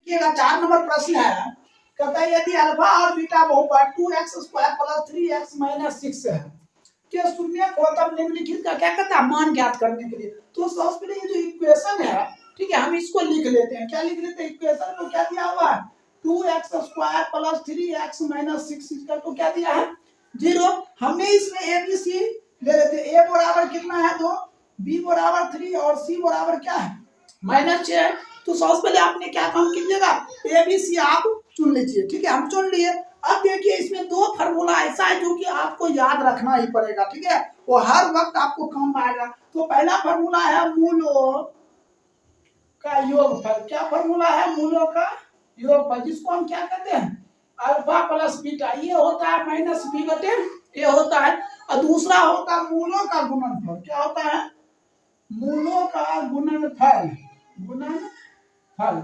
देखिएगा 4 नंबर प्रश्न है, कहता है यदि अल्फा और बीटा बहुपद 2x² + 3x - 6 है के शून्य को तब निम्नलिखित का क्या कहता है मान ज्ञात करने के लिए। तो सबसे पहले ये जो इक्वेशन है, ठीक है, हम इसको लिख लेते हैं। क्या लिख लेते हैं? इक्वेशन को क्या दिया हुआ है 2x² + 3x - 6 इसका तो क्या दिया है 0। हमने इसमें ए बी सी ले लेते हैं। ए बराबर कितना है 2, बी बराबर 3 और सी बराबर क्या है -6। तो सबसे पहले आपने क्या काम कीजिएगा ए बी सी आप चुन लीजिए, ठीक है, हम चुन लिए। अब देखिए इसमें दो फार्मूला ऐसा है जो कि आपको याद रखना ही पड़ेगा, ठीक है, वो हर वक्त आपको काम आएगा। तो पहला फार्मूला है मूलों का योगफल। क्या फार्मूला है? मूलों का योगफल, जिसको हम क्या कहते हैं अल्फा प्लस बीटा। ये होता है -b/a ये होता है। और दूसरा होता है मूलों का गुणनफल। क्या होता है? मूलों का गुणनफल। गुणनफल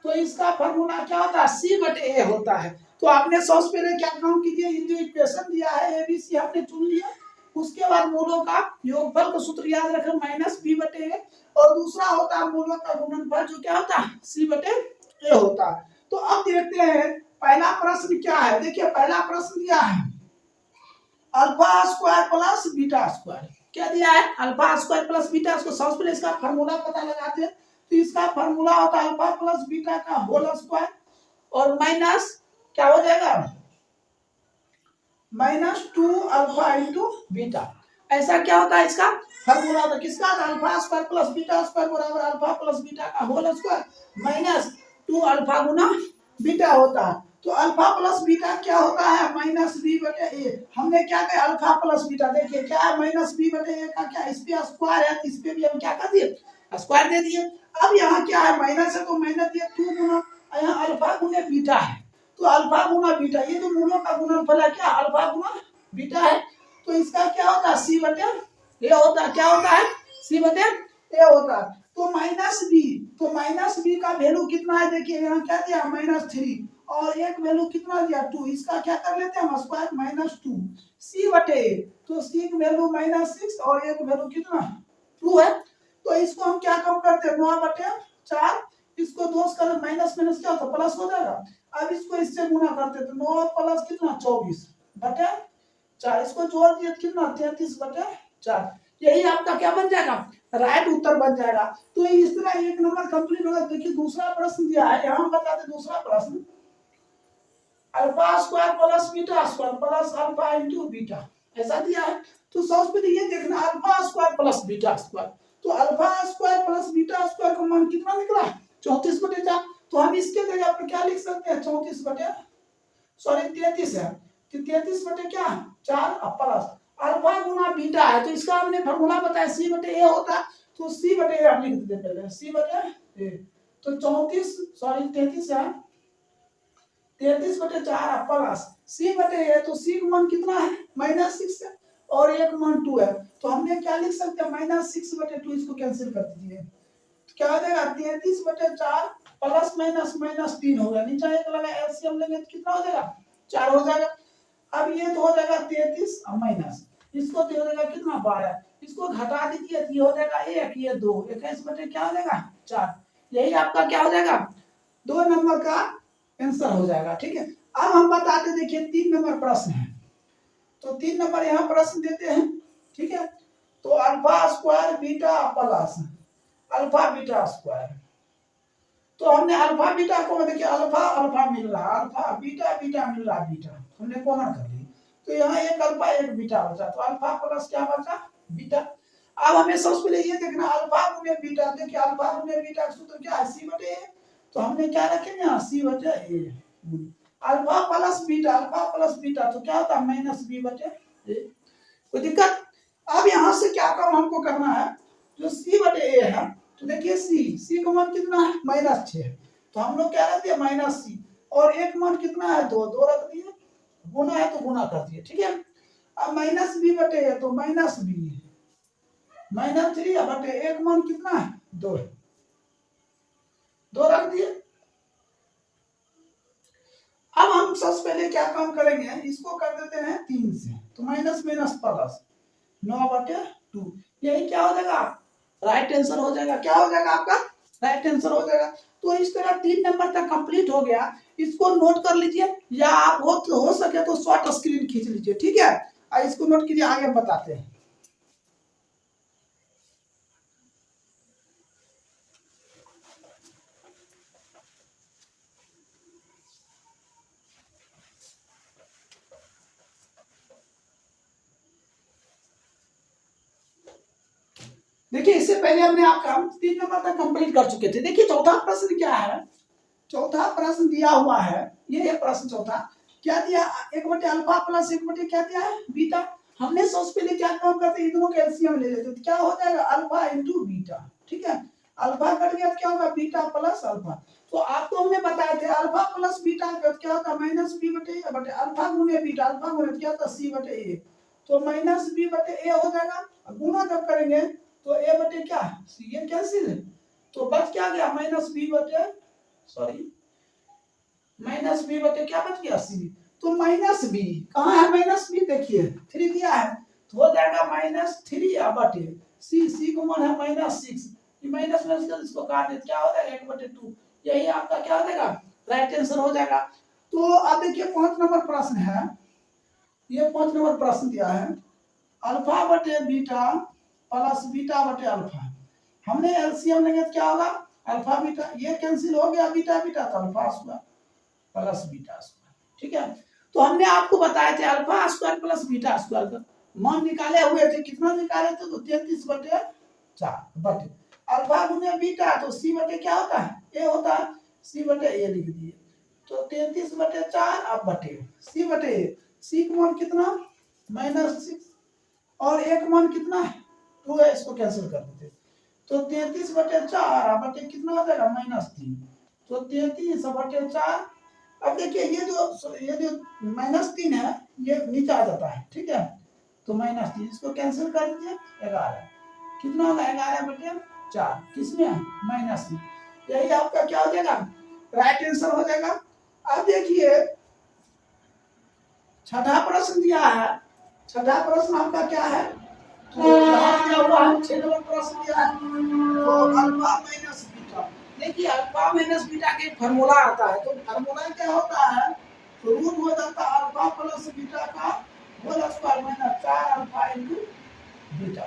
तो इसका फार्मूला क्या होता है c/a होता है। तो आपने सबसे पहले क्या काम कीजिए, ये जो इक्वेशन दिया है ए बी सी आपने चुन लिया। उसके बाद मूलों का योगफल का सूत्र याद रखें -b/a और दूसरा होता है मूलों का गुणनफल जो क्या होता है c/a होता है। तो अब देखते हैं पहला प्रश्न क्या है। देखिए पहला प्रश्न दिया है alpha square plus beta square. क्या दिया है alpha square plus beta square. सबसे पहले इसका फार्मूला पता लगाते हैं। तो इसका फार्मूला होता है अल्फा प्लस बीटा का होल स्क्वायर और माइनस क्या हो जाएगा -2 अल्फा इंटू बीटा। ऐसा क्या होता है इसका फार्मूला होता है किसका alpha square plus beta square बराबर अल्फा प्लस बीटा का होल स्क्वायर -2 अल्फा गुना बीटा होता है। तो अल्फा प्लस बीटा क्या होता है -b/a। हमने क्या कहा अल्फा प्लस बीटा। देखिए क्या है -b/a का क्या इस पे स्क्वायर है, इस पे भी हम क्या कर दिए स्क्वायर दे दिए। अब यहाँ क्या है माइनस है तो माइनस दिए 2 गुना यहाँ अल्फा गुने बीटा है। तो अल्फा गुना बीटा ये जो मूलों का गुणनफल है क्या अल्फा गुना बीटा है। तो इसका क्या होता है c/a होता है। क्या होता है c/a होता है। तो -b तो -b का वैल्यू कितना है देखिए यहाँ क्या दिया -3 और एक वैल्यू कितना दिया 2। इसका क्या कर लेते हैं हम स्क्वायर -2 c/a। तो c की वैल्यू -6 और एक वैल्यू कितना 2 है। तो इसको हम क्या कम करते हैं 9/4। इसको 2 कर माइनस माइनस क्या होता प्लस हो जाएगा। अब इसको इससे गुना करते तो 9 प्लस कितना 24/4। इसको जोड़ दिए कितना 33/4। यही आपका क्या बन जाएगा राइट उत्तर बन जाएगा। तो इस तरह एक नंबर कंप्लीट होगा। देखिए दूसरा प्रश्न दिया है यहाँ बताते दूसरा प्रश्न alpha square plus beta square plus alpha into beta ऐसा दिया है। तो सबसे पहले ये देखना alpha square plus beta square. तो alpha square plus beta square का मान कितना निकला 34/4। तो हम इसके जगह पर क्या लिख सकते हैं 33 है। तो 33 बटे क्या 4 प्लस अल्फा गुना बीटा है। तो इसका हमने फार्मूला बताया c/a होता है। तो c/a हम लिख देते पहले c/a। तो 33 है 33/4 प्लस c/a। तो c का मान कितना है -6 है और एक मान 2 है। तो हमने क्या लिख सकते हैं -6/2 इसको कैंसिल कर दीजिए। तो क्या हो जाएगा 33/4 प्लस माइनस -3 होगा। नीचे एक लगा एलसीएम लेंगे तो कितना हो जाएगा 4 हो जाएगा। अब ये तो हो जाएगा 33 और माइनस इसको तो हो जाएगा कितना 12। इसको घटा दीजिए तो ये हो जाएगा 1 ये 2 21 बटे क्या हो जाएगा 4। यही आपका क्या हो जाएगा 2 नंबर का आंसर हो जाएगा। ठीक है अब हम बताते देखिए 3 नंबर प्रश्न है। तो 3 नंबर यहाँ प्रश्न देते हैं। ठीक है तो alpha square beta plus alpha beta square. तो हमने अल्फा बीटा को देखिए अल्फा अल्फा मिल रहा अल्फा बीटा बीटा मिल रहा बीटा हमने कॉमन कर ली। तो यहाँ एक अल्फा एक बीटा बचा। तो अल्फा प्लस क्या बचा बीटा। अब हमें सबसे पहले ये देखना अल्फा गुने बीटा। देखिए अल्फा गुने बीटा का सूत्र क्या है c/a। तो हमने क्या रखे यहाँ c/a। अल्फा प्लस बीटा तो क्या होता है -b/a। कोई दिक्कत। अब यहाँ से क्या काम हमको करना है जो c/a है। तो देखिए c का मान कितना है -6। तो हम लोग क्या रखते हैं -c और एक मान कितना है 2 रख दिए। गुना है तो गुना कर दिए। ठीक है अब -b/a तो -b -3 एक मान कितना है 2 रख दिए। अब हम सबसे पहले क्या काम करेंगे इसको कर देते हैं 3 से। तो माइनस माइनस प्लस 9/2 यही क्या हो जाएगा राइट आंसर हो जाएगा। क्या हो जाएगा आपका राइट आंसर हो जाएगा। तो इस तरह 3 नंबर तक कंप्लीट हो गया। इसको नोट कर लीजिए, या आप हो सके तो शॉर्ट स्क्रीन खींच लीजिए, ठीक है। इसको नोट कीजिए, आगे बताते हैं। देखिए, इससे पहले हमने आपका 3 नंबर तक कंप्लीट कर चुके थे। देखिए चौथा प्रश्न क्या है। चौथा प्रश्न दिया हुआ है, ये प्रश्न चौथा क्या दिया, 1/अल्फा प्लस 1/ क्या दिया है, बीटा। हमने सबसे पहले क्या काम करते हैं, इन दोनों के एलसीएम ले लेते, तो क्या हो जाएगा, अल्फा इंटू बीटा, ठीक है। अल्फा कट गया तो क्या होगा, बीटा प्लस अल्फा। तो आपको हमने बताया थे अल्फा प्लस बीटा का क्या होता है, माइनस बी बटे अल्फा गुने बीटा, अल्फा गुने क्या होता है, सी बटे ए। तो माइनस बी बटे ए हो जाएगा, गुना जब करेंगे तो ए बटे क्या, सी, ये कैंसिल है। तो बच क्या गया, माइनस बी बटे, सॉरी, माइनस बी बटे क्या बच गया, सी। तो माइनस बी कहाँ है, माइनस बी देखिए 3 दिया है, तो हो जाएगा -3 बटे सी, सी को मान है -6, ये माइनस में इसको काट दे, क्या हो जाएगा 1/2। यही आपका क्या हो जाएगा, राइट आंसर हो जाएगा। तो अब देखिए 5 नंबर प्रश्न है, ये 5 नंबर प्रश्न दिया है, अल्फा बटे बीटा प्लस बीटा बटे अल्फा। हमने एलसीएम लेंगे तो क्या होगा, अल्फा बीटा, ये कैंसिल हो गया, बीटा बीटा तो alpha square plus beta square, ठीक है। तो हमने आपको बताए थे alpha square plus beta square का मान निकाले हुए थे, कितना निकाले थे, तो 33/4 बटे अल्फा गुने बीटा, तो सी बटे क्या होता है, ए होता है, सी बटे ए लिख दिए। तो 33/4 अब बटे सी बटे ए, सी का मान कितना -6 और एक मान कितना है 2 है, इसको कैंसिल कर देते। तो 33/4 बटे कितना हो जाएगा -3, तो 33/4। अब देखिए ये जो -3 है ये नीचे आ जाता है, ठीक है। तो -3 इसको कैंसिल कर दीजिए, 11 कितना होगा, 11/4 किसमें है, माइनस में। यही आपका क्या हो जाएगा, राइट आंसर हो जाएगा। अब देखिए छठा प्रश्न दिया है, छठा प्रश्न आपका क्या है, तो दिया हुआ है 6 नंबर प्रश्न दिया है, तो अल्फा माइनस बीटा। देखिए अल्फा माइनस बीटा का फार्मूला आता है, तो फार्मूला क्या होता है, तो रूट हो जाता है अल्फा प्लस बीटा का whole square minus 4 alpha into beta,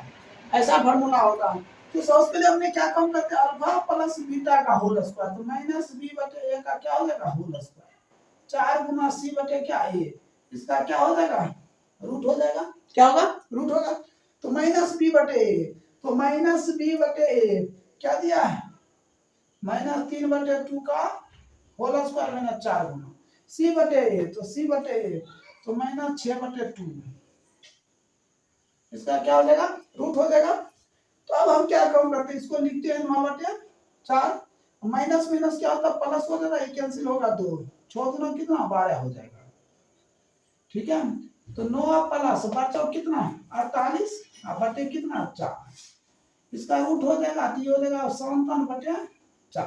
ऐसा फार्मूला होता है। तो सबसे पहले हमने क्या काम करते हैं, अल्फा प्लस बीटा का होल स्क्वायर, तो माइनस बी बटे ए का क्या हो जाएगा, होल स्क्वायर, 4 गुना सी बटे क्या ए, इसका क्या हो जाएगा, रूट हो जाएगा, क्या होगा, रूट होगा। तो माइनस बी बटे ए, तो माइनस बी बटे ए क्या दिया है, -3/2 का होल स्क्वायर माइनस 4 गुना सी बटे ए, तो सी बटे ए तो -6/2, इसका क्या हो जाएगा, रूट हो जाएगा। तो अब हम क्या काम करते हैं, इसको लिखते हैं 9/4, माइनस माइनस क्या होता है, प्लस हो जाएगा, ये कैंसिल होगा, 2 6 गुना कितना 12 हो जाएगा, ठीक है। तो 9 प्लस बचा कितना 48 बटे कितना 4, इसका रूट हो जाएगा, तो ये हो जाएगा 57/4।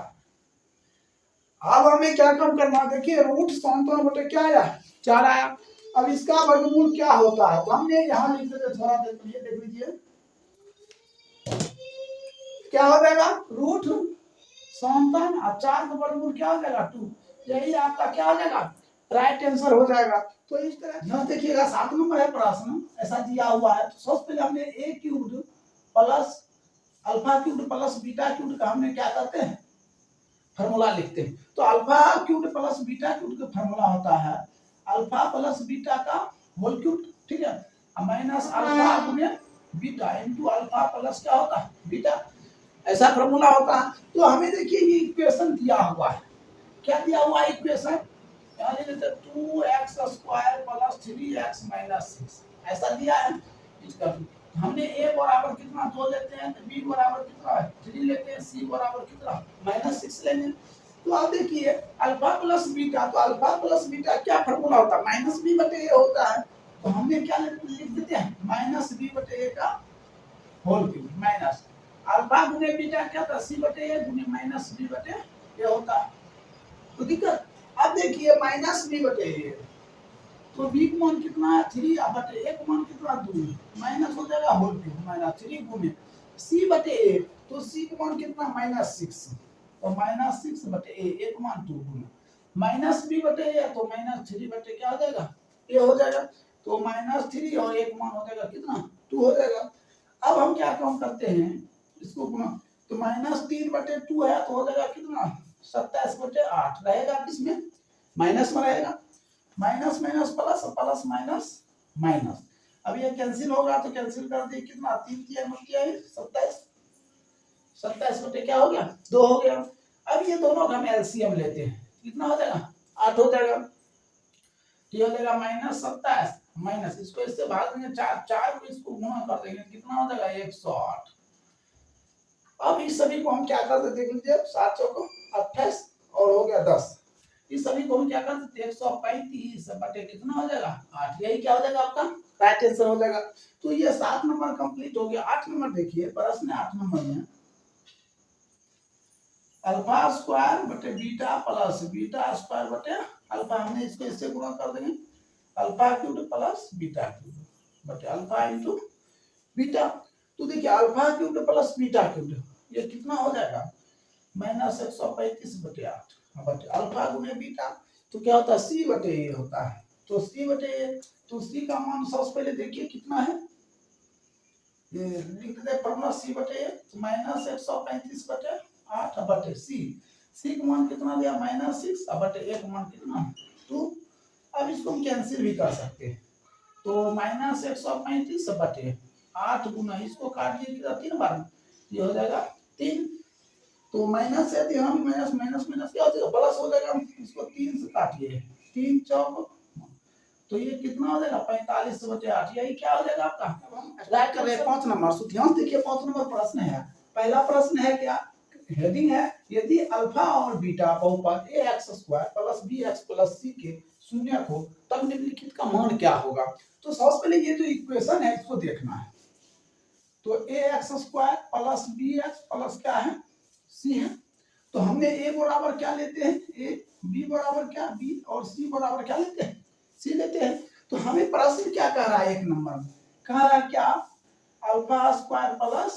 अब हमें क्या कम करना है, देखिए रूट 57 क्या आया 4 आया। अब इसका वर्गमूल क्या होता है, तो हमने यहाँ लिख देते, थोड़ा देख लीजिए क्या हो जाएगा, रूट 57 और 4 का वर्गमूल क्या हो जाएगा 2, यही आपका क्या हो जाएगा, राइट आंसर हो जाएगा। तो इस तरह यहाँ देखिएगा 7 नंबर है प्रश्न, ऐसा दिया हुआ है। तो सबसे पहले हमने a cube plus alpha cube plus beta cube का हमने क्या करते हैं, फार्मूला लिखते हैं। तो alpha cube plus beta cube का फार्मूला होता है अल्फा प्लस बीटा का होल क्यूब, ठीक है, माइनस अल्फा गुने बीटा इनटू अल्फा प्लस क्या होता है बीटा, ऐसा फार्मूला होता है। तो हमें देखिए ये इक्वेशन दिया हुआ है, क्या दिया हुआ है equation, 2x square plus 3x minus 6 ऐसा दिया है। इसका हमने a बराबर कितना 2 लेते हैं, b बराबर कितना 3 लेते हैं, c बराबर कितना -6 लेंगे। तो आप देखिए अल्फा प्लस बीटा, तो अल्फा प्लस बीटा क्या फार्मूला होता है, माइनस बी बटे ए होता है। तो हमने क्या लिख देते हैं, माइनस बी बटे ए का होल क्यूब माइनस अल्फा गुने बीटा क्या था, सी बटे ए गुने माइनस बी बटे ए होता है। तो दिक्कत, अब देखिए माइनस बी बटे ए, तो बी का मान कितना है 3 बटे ए का मान कितना 2, माइनस हो जाएगा होल क्यूब -3 गुने सी बटे ए, तो सी का मान कितना -6, तो -6 बटे ए, एक मान 2 गुना -b बटे ए, तो -3 बटे क्या हो जाएगा ए हो जाएगा। तो -3 और एक मान हो जाएगा कितना 2 हो जाएगा। अब हम क्या काम करते हैं इसको गुना, तो -3 बटे 2 है तो हो जाएगा कितना 27 बटे 8 रहेगा, किसमें माइनस में रहेगा, minus minus plus plus minus minus. अब ये कैंसिल होगा तो कैंसिल कर दिए, कितना 3 किया मत किया 27, 27 बटे क्या हो गया 2 हो गया। अब ये दोनों का हम एलसीएम लेते हैं, कितना हो जाएगा 8 हो जाएगा। ये हो जाएगा -27 माइनस इसको इससे भाग देंगे 4 को इसको गुणा कर देंगे, कितना हो जाएगा 108। अब इस सभी को हम क्या करते देख लीजिए, 7 चौको 28 और हो गया 10, इस सभी को हम क्या करते 135 बटे कितना हो जाएगा 8, यही क्या हो जाएगा आपका राइट आंसर हो जाएगा। तो ये 7 नंबर कंप्लीट हो गया। 8 नंबर देखिए, प्रश्न 8 नंबर में अल्फा स्क्वायर बटे बीटा प्लस बीटा स्क्वायर बटे अल्फा, हमने इसको इससे गुणा कर देंगे, alpha cube plus beta cube बटे अल्फा इंटू बीटा। तो देखिए alpha cube plus beta cube ये कितना हो जाएगा -135 बटे 8 बटे अल्फा गुने बीटा, तो क्या होता है सी बटे ए होता है। तो सी बटे ए, तो सी का मान सबसे पहले देखिए कितना है, ये लिख दे फॉर्मूला सी बटे ए, तो -135 बटे 8 बटे सी, सी का मान कितना दिया -6 बटे ए का मान कितना 2। अब इसको हम कैंसिल भी कर सकते हैं, तो -135 बटे 8 गुना इसको काट दिए 3 बार, ये हो जाएगा 3, तो माइनस है तो यहाँ भी माइनस माइनस माइनस क्या हो जाएगा प्लस हो जाएगा, इसको 3 से काटिए 3 चौक, तो ये कितना हो जाएगा 45 बटे 8, यही क्या हो जाएगा आपका राइट कर रहे हैं 5 नंबर। सो ध्यान देखिए 5 नंबर प्रश्न है, पहला प्रश्न है क्या, हेडिंग है यदि अल्फा और बीटा बहुपद ax² plus bx plus c के शून्य हो तब निम्नलिखित का मान क्या होगा। तो सबसे पहले ये जो इक्वेशन है इसको देखना है, तो ax² प्लस bx प्लस क्या है c है, तो हमने a बराबर क्या लेते हैं a, b बराबर क्या b और c बराबर क्या लेते हैं c लेते हैं। तो हमें प्रश्न क्या कह रहा है, एक नंबर में कह रहा है क्या alpha square plus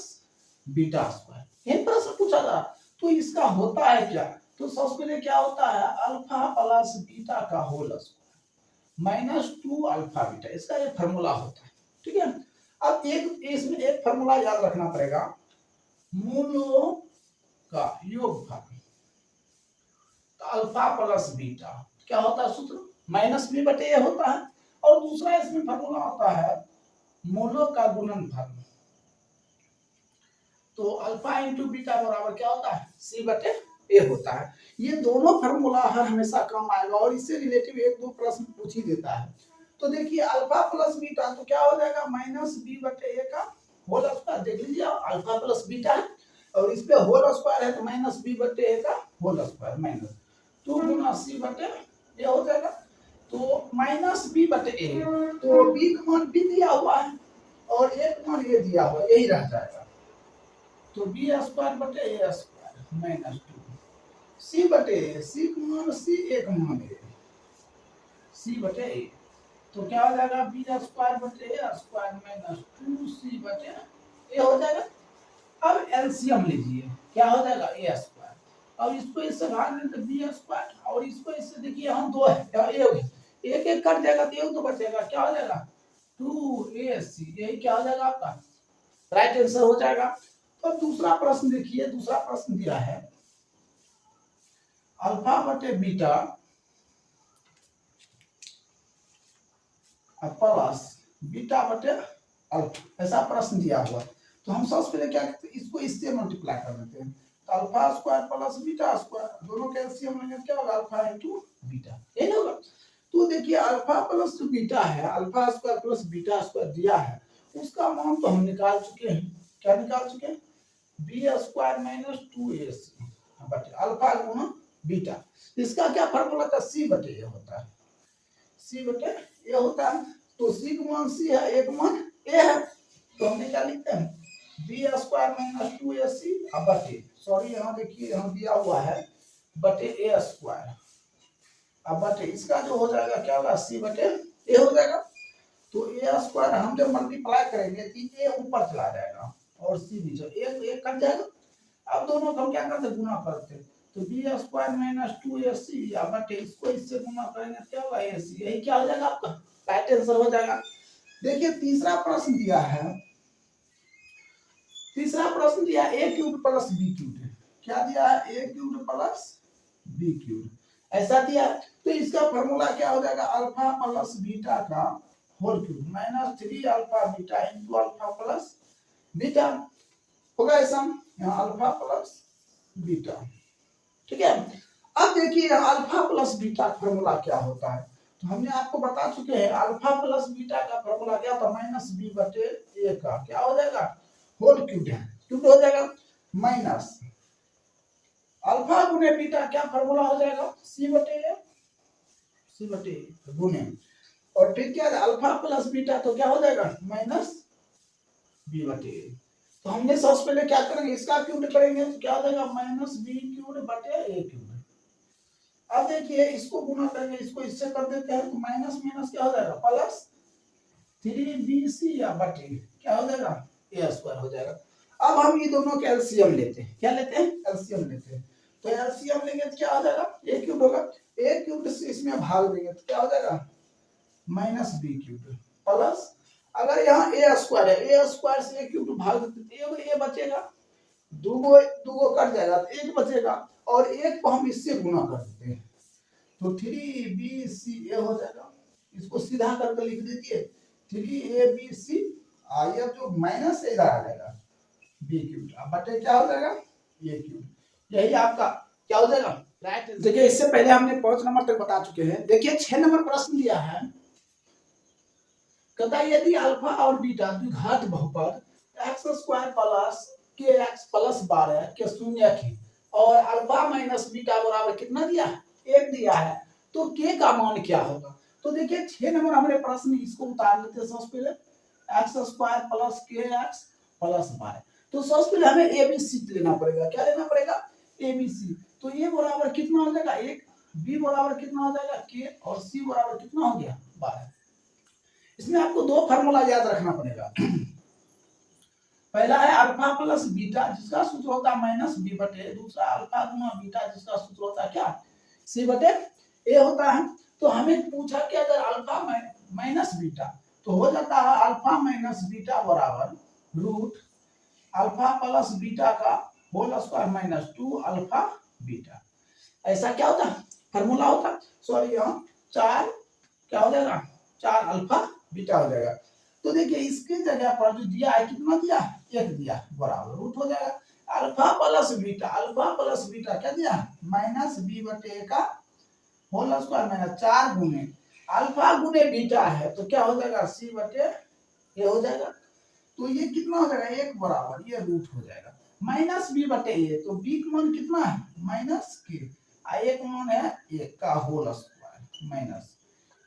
beta square, यही प्रश्न पूछा था। तो इसका होता है क्या, तो सबसे पहले क्या होता है अल्फा प्लस बीटा का होल स्क्वायर -2 अल्फा बीटा, इसका एक फार्मूला होता है, ठीक है। अब एक इसमें एक फार्मूला याद रखना पड़ेगा, मूलों का योगफल, तो अल्फा प्लस बीटा क्या होता है सूत्र -b बटे a होता है, और दूसरा इसमें फार्मूला होता है मूलों का गुणनफल, तो अल्फा इंटू बीटा बराबर क्या होता है c बटे a होता है। ये दोनों फार्मूला हर हमेशा काम आएगा और इससे रिलेटिव एक दो प्रश्न पूछ ही देता है। तो देखिए अल्फा प्लस बीटा तो क्या हो जाएगा -b बटे a का होल स्क्वायर, देख लीजिए अल्फा प्लस बीटा है और इस पे होल स्क्वायर है तो -b बटे a का होल स्क्वायर -2 गुना c बटे a हो जाएगा। तो -b बटे a, तो b का मान b दिया हुआ है और a का मान a दिया हुआ है, यही रह जाएगा, तो b स्क्वायर बटे a स्क्वायर -2 c बटे a, c का मान c a का मान a, c बटे a, तो क्या हो जाएगा b स्क्वायर बटे a स्क्वायर -2c बटे a हो जाएगा। अब एलसीएम लीजिए, क्या हो जाएगा a स्क्वायर, अब इसको इससे भाग दें तो b स्क्वायर और इसको इससे देखिए यहाँ 2 है, एक एक कट जाएगा तो एक तो बचेगा, क्या हो जाएगा 2ac, यही क्या हो जाएगा आपका राइट आंसर हो जाएगा। तो दूसरा प्रश्न देखिए, दूसरा प्रश्न दिया है अल्फा बटे बीटा प्लस बीटा बटे अल्फा, ऐसा प्रश्न दिया हुआ। तो हम सबसे पहले क्या करते हैं इसको इससे मल्टीप्लाई कर देते हैं, तो alpha square plus beta square दोनों का एलसीएम लेंगे क्या होगा अल्फा इंटू बीटा, यही होगा। तो देखिए अल्फा प्लस बीटा है, alpha square plus beta square दिया है, उसका मान तो हम निकाल चुके हैं, क्या निकाल चुके हैं बी स्क्वायर -2ac बटे अल्फा गुना बीटा, इसका क्या फार्मूला था c बटे a होता है, c बटे a होता है। तो c का मान c है, a का मान a है, तो हमने क्या लिखते हैं बी स्क्वायर -2ac बटे, सॉरी यहाँ देखिए यहाँ दिया हुआ है बटे a स्क्वायर अब बटे इसका जो हो जाएगा क्या होगा c बटे a हो जाएगा। तो a स्क्वायर हम जब मल्टीप्लाई करेंगे तो a ऊपर चला जाएगा और c नीचे, एक एक कट जाएगा। अब दोनों को हम क्या करते गुना करते, तो बी स्क्वायर माइनस 2ac या बटे इसको इससे गुना करेंगे क्या होगा ac, यही क्या हो जाएगा आपका राइट आंसर हो जाएगा। देखिए तीसरा प्रश्न दिया है, तीसरा प्रश्न दिया a cube plus b cube, क्या दिया है a cube plus b cube, ऐसा दिया। तो इसका फॉर्मूला क्या हो जाएगा अल्फा प्लस बीटा का whole cube minus 3 alpha beta into alpha plus beta, होगा ऐसा यहाँ अल्फा प्लस बीटा, ठीक है। अब देखिए अल्फा प्लस बीटा का फॉर्मूला क्या होता है, तो हमने आपको बता चुके हैं अल्फा प्लस बीटा का फॉर्मूला क्या होता है माइनस बी बटे ए का क्या हो जाएगा होल क्यूब है, क्यूब हो जाएगा माइनस अल्फा गुने बीटा क्या फॉर्मूला हो जाएगा सी बटे गुने, और फिर क्या है अल्फा प्लस बीटा तो क्या हो जाएगा माइनस बी बटे, तो हमने सबसे पहले क्या करेंगे इसका क्यूब करेंगे तो क्या हो जाएगा माइनस बी क्यूब बटे ए क्यूब। अब देखिए इसको गुना करेंगे इसको इससे कर देते हैं तो माइनस माइनस क्या हो जाएगा प्लस 3bc या बटे क्या हो जाएगा ए स्क्वायर हो जाएगा। अब हम ये दोनों के एलसीएम लेते हैं, क्या लेते हैं एलसीएम लेते हैं, तो एलसीएम लेंगे तो क्या हो जाएगा ए क्यूब होगा, ए क्यूब से इसमें भाग देंगे तो क्या हो जाएगा माइनस बी क्यूब प्लस, अगर यहाँ ए स्क्वायर है ए स्क्वायर से ए क्यूब भाग देते तो ए बचेगा, दो कट जाएगा तो एक बचेगा और एक को हम इससे गुना कर देते हैं तो 3bc ए हो जाएगा, इसको सीधा करके लिख दीजिए 3abc, ये जो माइनस इधर आ जाएगा बी क्यूब, अब बटे क्या हो जाएगा ए क्यूब, यही आपका क्या हो जाएगा राइट। देखिए इससे पहले हमने 5 नंबर तक बता चुके हैं। देखिए 6 नंबर प्रश्न दिया है, कहता है यदि अल्फा और बीटा द्विघात बहुपद एक्स स्क्वायर प्लस के एक्स प्लस 12 के शून्य की और अल्फा माइनस बीटा बराबर कितना दिया है 1 दिया है, तो के का मान क्या होगा। तो देखिए 6 नंबर हमने प्रश्न इसको उतार लेते हैं सबसे पहले एक्स स्क्वायर प्लस के एक्स प्लस 12, तो सबसे पहले हमें एबीसी लेना पड़ेगा, क्या लेना पड़ेगा एबीसी, तो ए बराबर कितना हो जाएगा 1, बी बराबर कितना हो जाएगा के और सी बराबर कितना हो गया 12। इसमें आपको दो फार्मूला याद रखना पड़ेगा, पहला है अल्फा प्लस बीटा जिसका सूत्र होता है माइनस बी बटे, दूसरा अल्फा गुना बीटा जिसका सूत्र होता है क्या सी बटे ए होता है। तो हमें पूछा कि अगर अल्फा माइनस बीटा तो हो जाता है अल्फा माइनस बीटा बराबर रूट अल्फा प्लस बीटा का whole square minus 2 alpha beta, ऐसा क्या होता है फार्मूला होता है, सॉरी यहाँ 4 क्या हो जाएगा 4 अल्फा बीटा हो जाएगा। तो देखिए इसके जगह पर जो दिया है कितना दिया 1 दिया बराबर रूट हो जाएगा अल्फा प्लस बीटा क्या दिया माइनस बी बटे का होल स्क्वायर माइनस 4 गुने अल्फा गुने बीटा है तो क्या हो जाएगा सी बटे ये हो जाएगा, तो ये कितना हो जाएगा 1 बराबर ये रूट हो जाएगा माइनस बी बटे ए, तो बी का मान कितना है माइनस के, एक मान है 1 का होल स्क्वायर माइनस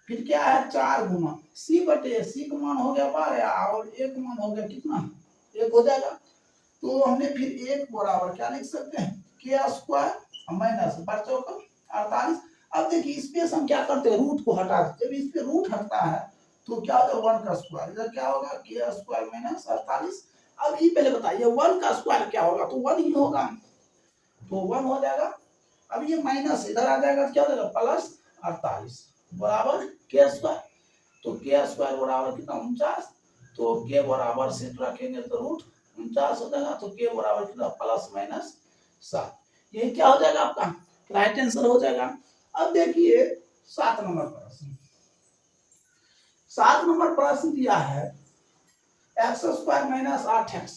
फिर क्या है 4 गुना सी बटे सी का मान हो गया 12 और 1 मान हो गया कितना 1 हो जाएगा, तो हमने फिर 1 बराबर क्या लिख सकते हैं के स्क्वायर माइनस 48। अब देखिए इस पे हम क्या करते हैं रूट को हटा देते हैं, जब इस पे रूट हटता है तो क्या होगा 1 का स्क्वायर, इधर क्या होगा के स्क्वायर माइनस 48। अब ये पहले बताइए 1 का स्क्वायर क्या होगा, तो 1 ही होगा तो 1 हो जाएगा, अब ये माइनस इधर आ जाएगा तो क्या हो जाएगा प्लस 48 बराबर के स्क्वायर, तो के स्क्वायर बराबर कितना 49, तो के बराबर से रखेंगे तो रूट 49 हो जाएगा, तो के बराबर कितना प्लस माइनस 7, यही क्या हो जाएगा आपका राइट आंसर हो जाएगा। अब देखिए 7 नंबर प्रश्न, 7 नंबर प्रश्न दिया है x square minus 8x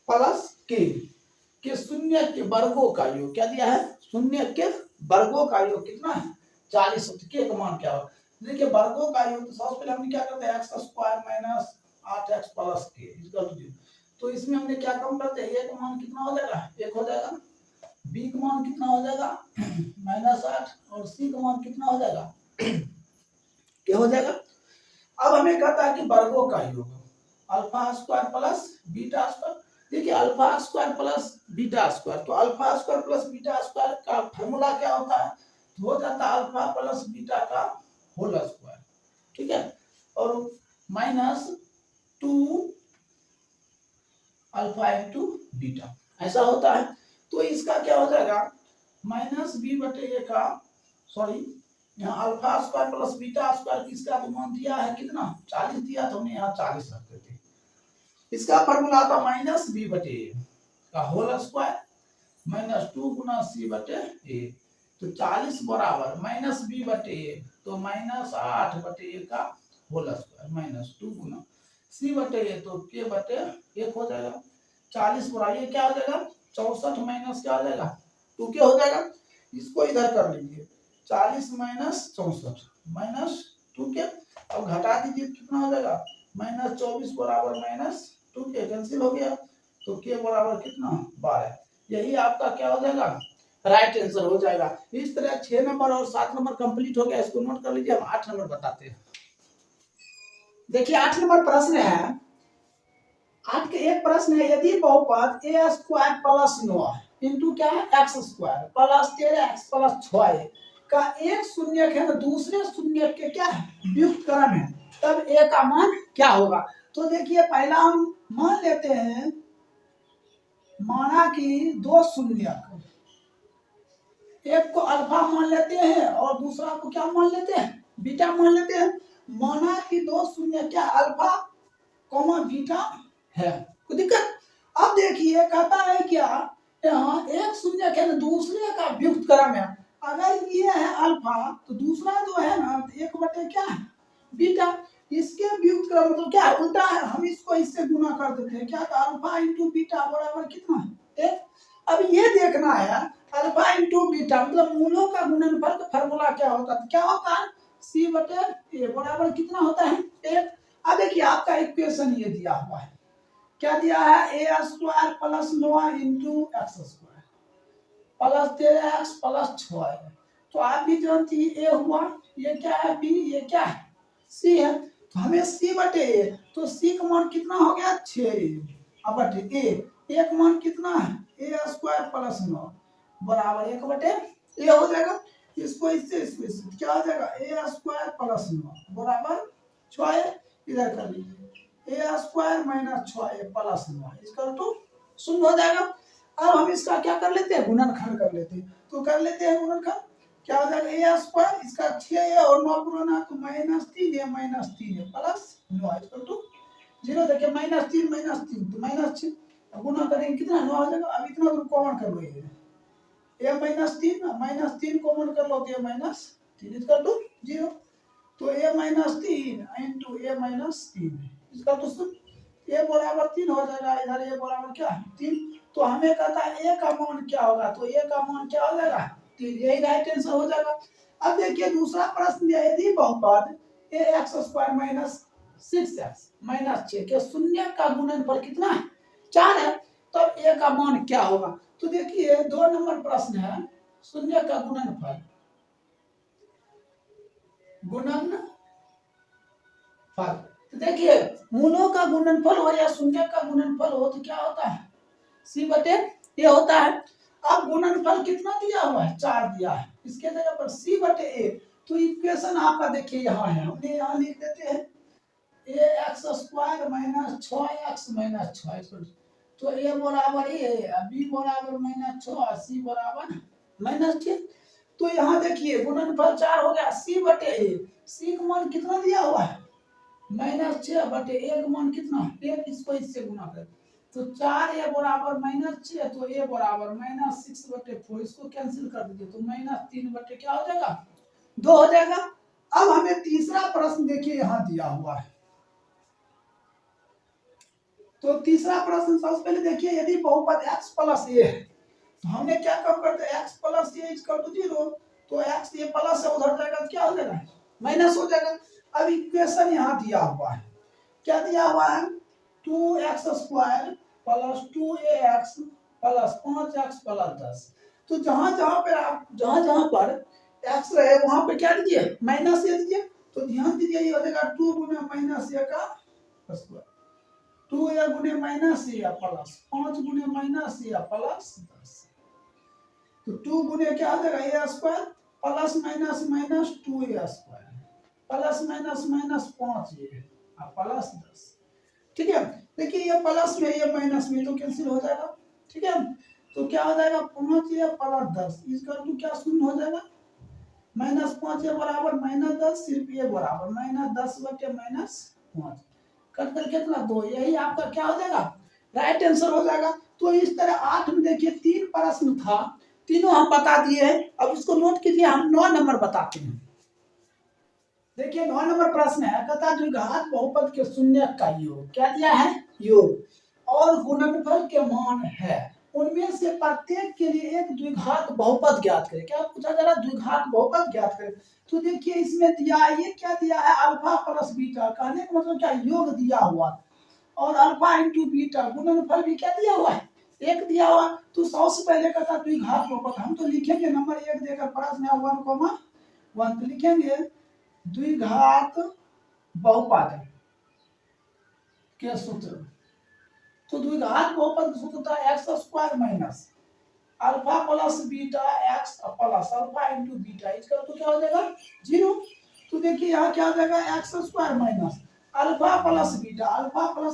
plus के शून्य के वर्गों का योग, क्या दिया है शून्य के वर्गों का योग कितना है 40, के का मान क्या होगा। देखिए वर्गों का योग तो सबसे पहले हमने क्या करते हैं x square minus 8x plus के इक्वल टू, तो इसमें हमने क्या कम करते हैं ए का मान कितना हो जाएगा 1 हो जाएगा, बी का मान कितना हो जाएगा माइनस 8 और सी का मान कितना हो जाएगा क्या हो जाएगा। अब हमें कहता है कि वर्गों का योग alpha square plus beta square, देखिए alpha square plus beta square, तो alpha square plus beta square का फार्मूला क्या होता है तो हो जाता है अल्फा प्लस बीटा का होल स्क्वायर, ठीक है, और माइनस 2 अल्फा इंटू बीटा ऐसा होता है। तो इसका क्या हो जाएगा माइनस बी बटे ए का, सॉरी यहाँ alpha square plus beta square, किसका तो मान दिया है कितना 40 दिया, तो हमने यहाँ 40 रख देते। इसका फॉर्मूला था माइनस बी बटे ए का होल स्क्वायर माइनस 2 गुना सी बटे ए, तो 40 बराबर माइनस बी बटे ए, तो माइनस 8 बटे ए का होल स्क्वायर माइनस 2 गुना सी बटे ए, तो के बटे 1 हो जाएगा। 40 बराबर ये क्या हो जाएगा 64 माइनस क्या हो जाएगा 2 के हो जाएगा। इसको इधर कर लीजिए 40 माइनस 64 माइनस 2 के, अब घटा दीजिए कितना हो जाएगा माइनस 24 बराबर माइनस 2 के, कैंसिल हो गया, तो के बराबर कितना 12। यही आपका क्या हो जाएगा राइट आंसर हो जाएगा। इस तरह 6 नंबर और 7 नंबर कंप्लीट हो गया, इसको नोट कर लीजिए। हम 8 नंबर बताते हैं। देखिए 8 नंबर प्रश्न है, 8 के एक प्रश्न है, यदि बहुपद ए स्क्वायर प्लस 9 इंटू क्या है x square plus 13x plus 6 का एक शून्य है, दूसरे शून्य के क्या है व्युत्क्रम क्रम है, तब ए का मान क्या होगा। तो देखिए पहला हम मान लेते हैं, माना कि दो शून्य, एक को अल्फा मान लेते हैं और दूसरा को क्या मान लेते हैं बीटा मान लेते हैं। माना कि दो शून्य क्या अल्फा कॉमा बीटा है, कोई दिक्कत। अब देखिए कहता है क्या यहाँ एक शून्य के दूसरे का व्युत्क्रम क्रम है, अगर ये है अल्फा तो दूसरा जो है ना एक बटे क्या है बीटा, इसके व्युत्क्रम क्रम मतलब क्या उल्टा है, हम इसको इससे गुना कर देते हैं, क्या था अल्फा इंटू बीटा बराबर कितना एक। अब ये देखना है अल्फा इंटू बीटा मतलब मूलों का गुणनफल का फार्मूला क्या होता है, क्या होता है सी बटे ए बराबर कितना होता है एक। अब देखिए आपका इक्वेशन ये दिया हुआ है, क्या दिया है a square plus 9 into x square plus 13x plus 6, तो आप भी जानती है ए हुआ, ये क्या है बी, ये क्या है सी है, तो हमें सी बटे ए, तो सी का मान कितना हो गया 6 अब बटे ए, एक मान कितना है ए स्क्वायर प्लस 9 बराबर 1 बटे ए हो जाएगा। इसको इससे क्या हो जाएगा ए स्क्वायर प्लस 9 बराबर 6, इधर कर लीजिए ए स्क्वायर माइनस 6 प्लस 9 इसका तो शून्य हो जाएगा। अब हम इसका क्या कर लेते हैं गुणनखंड कर लेते हैं, तो कर लेते हैं गुणनखंड, क्या हो जाएगा ए स्क्वायर इसका 6 और 9 गुणा तो माइनस 3 प्लस 9 इसका तो 0, देखिए माइनस 3 तो माइनस 6 गुना करेंगे कितना 9 हो जाएगा। अब इतना तो कॉमन कर लो, ये माइनस 3 कॉमन कर लो, तो ये माइनस 3 इसका तो 0, तो ए माइनस 3 इंटू ए माइनस 3 इसका तो ए बराबर 3 हो जाएगा, इधर ए बराबर क्या 3, तो हमें कहता है ए का मान क्या होगा, तो ए का मान क्या हो जाएगा 3, यही राइट आंसर हो जाएगा। अब देखिए दूसरा प्रश्न दिया, यदि बहुपद a x square minus 6x minus 6 के शून्य का गुणनफल कितना है 4 है, तब ए का मान क्या होगा। तो देखिए 2 नंबर प्रश्न है, शून्य का गुणनफल तो देखिए मूलों का गुणनफल हो या शून्य का गुणनफल हो तो क्या होता है सी बटे ए होता है। अब गुणनफल कितना दिया हुआ है 4 दिया है, इसके जगह पर सी बटे ए, तो इक्वेशन आपका देखिए यहाँ है, हमने यहाँ लिख देते हैं a x square minus 6x minus 6, तो ए बराबर ए, बी बराबर माइनस 6, सी बराबर माइनस 6, तो यहाँ देखिए गुणनफल 4 हो गया सी बटे ए, सी का मान कितना दिया हुआ है माइनस 6 बटे ए का मान कितना 1, इसको इससे गुना कर, तो 4 ए बराबर माइनस 6, तो ए बराबर माइनस 6 बटे 4, इसको कैंसिल कर दीजिए, तो माइनस 3 बटे क्या हो जाएगा 2 हो जाएगा। अब हमें तीसरा प्रश्न देखिए यहाँ दिया हुआ है, तो तीसरा प्रश्न सबसे पहले देखिए, यदि बहुपद x प्लस ए है, तो हमने क्या काम करते हैं x plus a equal to 0, तो x ये प्लस से उधर जाएगा तो क्या हो जाएगा माइनस हो जाएगा। अब इक्वेशन यहाँ दिया हुआ है, क्या दिया हुआ है 2x square plus 2ax plus 5x plus 10, तो जहां जहां पर x रहे वहां पे क्या दीजिए माइनस ए दीजिए, तो ध्यान दीजिए ये हो जाएगा 2 गुना माइनस ए का स्क्वायर, 2 या गुने माइनस ए प्लस 5 गुने माइनस ए प्लस 10, तो 2 गुने क्या आ जाएगा a square plus minus minus 2a square plus minus minus 5a plus 10, ठीक है। देखिए ये प्लस में ये माइनस में तो कैंसिल हो जाएगा, ठीक है। तो क्या हो जाएगा 5a प्लस 10 इसका टू क्या शून्य हो जाएगा -5a बराबर -10 सिर्फ a बराबर -10 बटे -5 कट कर कितना 2 यही आपका क्या हो जाएगा राइट आंसर हो जाएगा। तो इस तरह 8 में देखिए 3 प्रश्न था, तीनों हम बता दिए हैं। अब इसको नोट कीजिए, हम 9 नंबर बताते हैं। देखिए 9 नंबर प्रश्न है, कहता द्विघात बहुपद के शून्य का योग क्या दिया है योग और गुणनफल के मान है, उनमें से प्रत्येक के लिए एक द्विघात बहुपद ज्ञात करें। क्या पूछा जा रहा है द्विघात बहुपद ज्ञात करें। तो देखिए इसमें दिया है, ये क्या दिया है अल्फा प्लस बीटा, कहने का मतलब क्या योग दिया हुआ और अल्फा इंटू बीटा गुणनफल भी क्या दिया हुआ है एक दिया हुआ। तो 100 से पहले कहता द्विघात बहुपद, हम तो लिखेंगे नंबर 1 देकर प्रश्न है 1,1 तो लिखेंगे द्विघात बहुपद के सूत्र। तो द्विघात बहुपद का सूत्र था x square minus alpha plus beta x plus alpha into beta, इसका तो क्या हो जाएगा 0। तो देखिए यहाँ क्या हो जाएगा x square minus alpha plus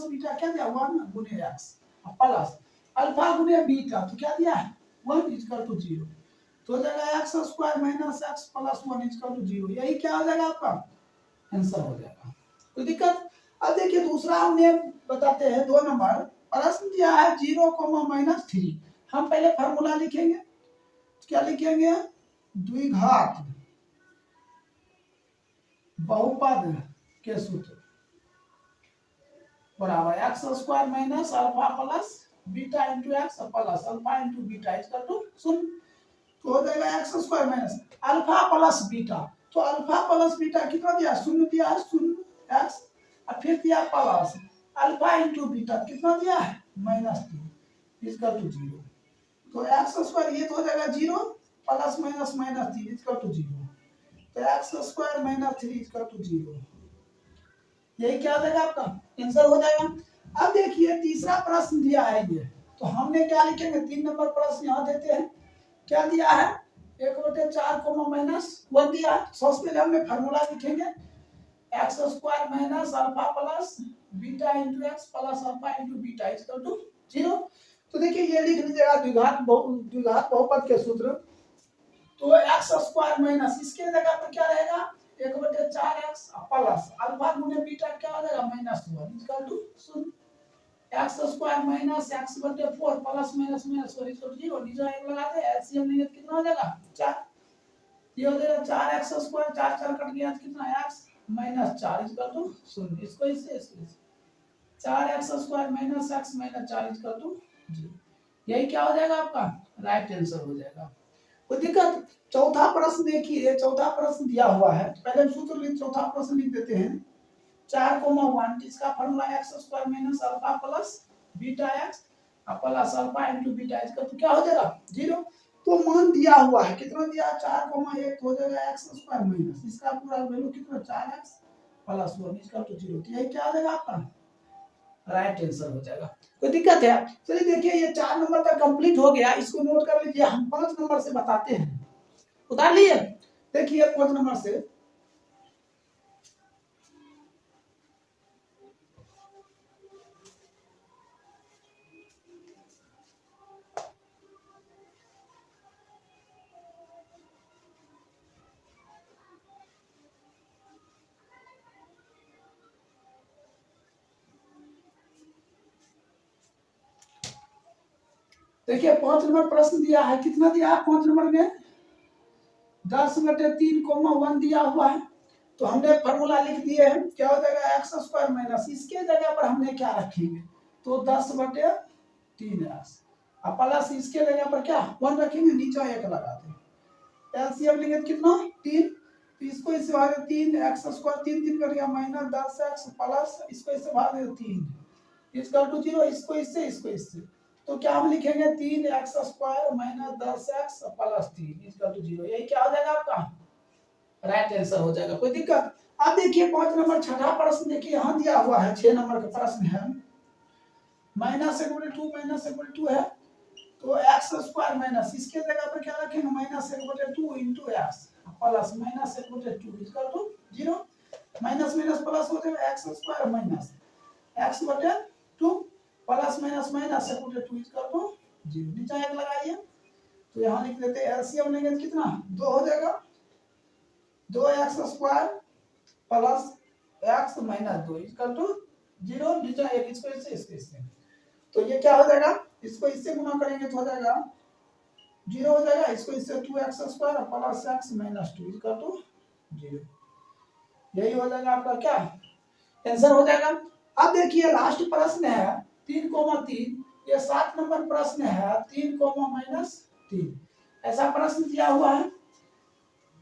beta क्या दिया 1 गुने एक्स प्लस अल्फा गुने बीटा तो क्या दिया है 1 इक्वल टू 0। तो हो जाएगा x square minus x plus 1 equal to 0, यही क्या हो जाएगा आपका आंसर हो जाएगा। कोई दिक्कत। अब देखिए दूसरा हमने बताते हैं 2 नंबर प्रश्न दिया है 0,-3। हम पहले फार्मूला लिखेंगे, क्या लिखेंगे द्विघात बहुपद के सूत्र बराबर x square minus alpha plus beta into x plus alpha into beta equal to 0। तो हो जाएगा x square minus alpha plus beta, तो अल्फा प्लस बीटा कितना दिया 0 दिया है 0 एक्स और फिर दिया प्लस अल्फा इंटू बीटा कितना दिया है -3 इक्वल टू 0। तो एक्स स्क्वायर ये तो हो जाएगा 0 प्लस माइनस -3 इक्वल टू 0। तो x square minus 3 equal to 0, यही क्या हो जाएगा आपका आंसर हो जाएगा। अब देखिए तीसरा प्रश्न दिया है ये, तो हमने क्या लिखेंगे 3 नंबर प्रश्न यहाँ देते हैं, क्या दिया है 1/4 -1 दिया है। सबसे पहले हमने फार्मूला लिखेंगे x square minus alpha plus beta into x plus alpha into beta equal to 0। तो देखिए ये लिख लीजिएगा द्विघात बहुपद के सूत्र। तो एक्स स्क्वायर माइनस इसके जगह पर क्या रहेगा 1/4 एक्स प्लस अल्फा गुने बीटा क्या हो जाएगा -1 equal to 0। X square minus x बटे 4 plus minus minus 4 equal to 0। नीचे एक लगा दे एलसीएम लेंगे तो कितना हो जाएगा 4, ये हो जाएगा 4x स्क्वायर 4 4 कट गया तो कितना x -4 इक्वल टू 0। इसको इससे 4x square minus x minus 4 equal to 0, यही क्या हो जाएगा आपका राइट आंसर हो जाएगा। कोई दिक्कत। चौथा प्रश्न देखिए, चौथा प्रश्न दिया हुआ है, पहले हम सूत्र लिख चौथा प्रश्न लिख देते हैं 4,1 इसका formula x square minus alpha plus beta x plus alpha into beta इसका तो क्या हो जाएगा 0। तो मान दिया हुआ है कितना दिया 4,1 हो जाएगा एक्स स्क्वायर माइनस इसका पूरा वैल्यू कितना 4x प्लस 1 इसका तो 0, तो यही क्या आ जाएगा आपका राइट आंसर हो जाएगा। कोई दिक्कत है। चलिए देखिए ये 4 नंबर तक कंप्लीट हो गया, इसको नोट कर लीजिए। हम 5 नंबर से बताते हैं, उतार लिए। देखिए 5 नंबर से देखिए 5 नंबर प्रश्न दिया है, कितना दिया है 5 नंबर में 10/3,1 दिया हुआ है। तो हमने फार्मूला लिख दिए हैं, क्या हो जाएगा एक्स स्क्वायर माइनस इसके जगह पर हमने क्या रखेंगे तो 10/3x अब प्लस इसके जगह पर क्या 1 रखेंगे, नीचे 1 लगा दें। एलसीएम लेंगे तो कितना 3, तो इसको इससे भाग 3 एक्स स्क्वायर 3 3 कर गया -10x प्लस इसको इससे भाग 3 इक्वल टू 0। इसको इससे तो क्या हम लिखेंगे 3x square -10x plus 3 equal to 0, यही क्या हो जाएगा आपका राइट आंसर हो जाएगा। कोई दिक्कत। अब देखिए 5 नंबर छठा प्रश्न देखिए यहाँ दिया हुआ है, 6 नंबर का प्रश्न है -1/2 है। तो x स्क्वायर माइनस इसके जगह पर क्या रखेंगे -1/2 into x plus -1/2 equal to 0। Minus minus plus हो जाएगा x square minus x/2 plus minus -1/2 equal to zero, नीचे एक लगाइए तो यहाँ लिख देते हैं एलसीएम लेंगे तो कितना 2 हो जाएगा, 2x² plus x minus 2 equal to 0, नीचे एक, इसको इससे तो ये क्या हो जाएगा, इसको इससे गुना करेंगे तो हो जाएगा 0 हो जाएगा, इसको इससे 2x² plus x minus 2 equal to 0, यही हो जाएगा आपका क्या आंसर हो जाएगा। अब देखिए लास्ट प्रश्न है 3,3, ये 7 नंबर प्रश्न है 3,-3, ऐसा प्रश्न दिया हुआ है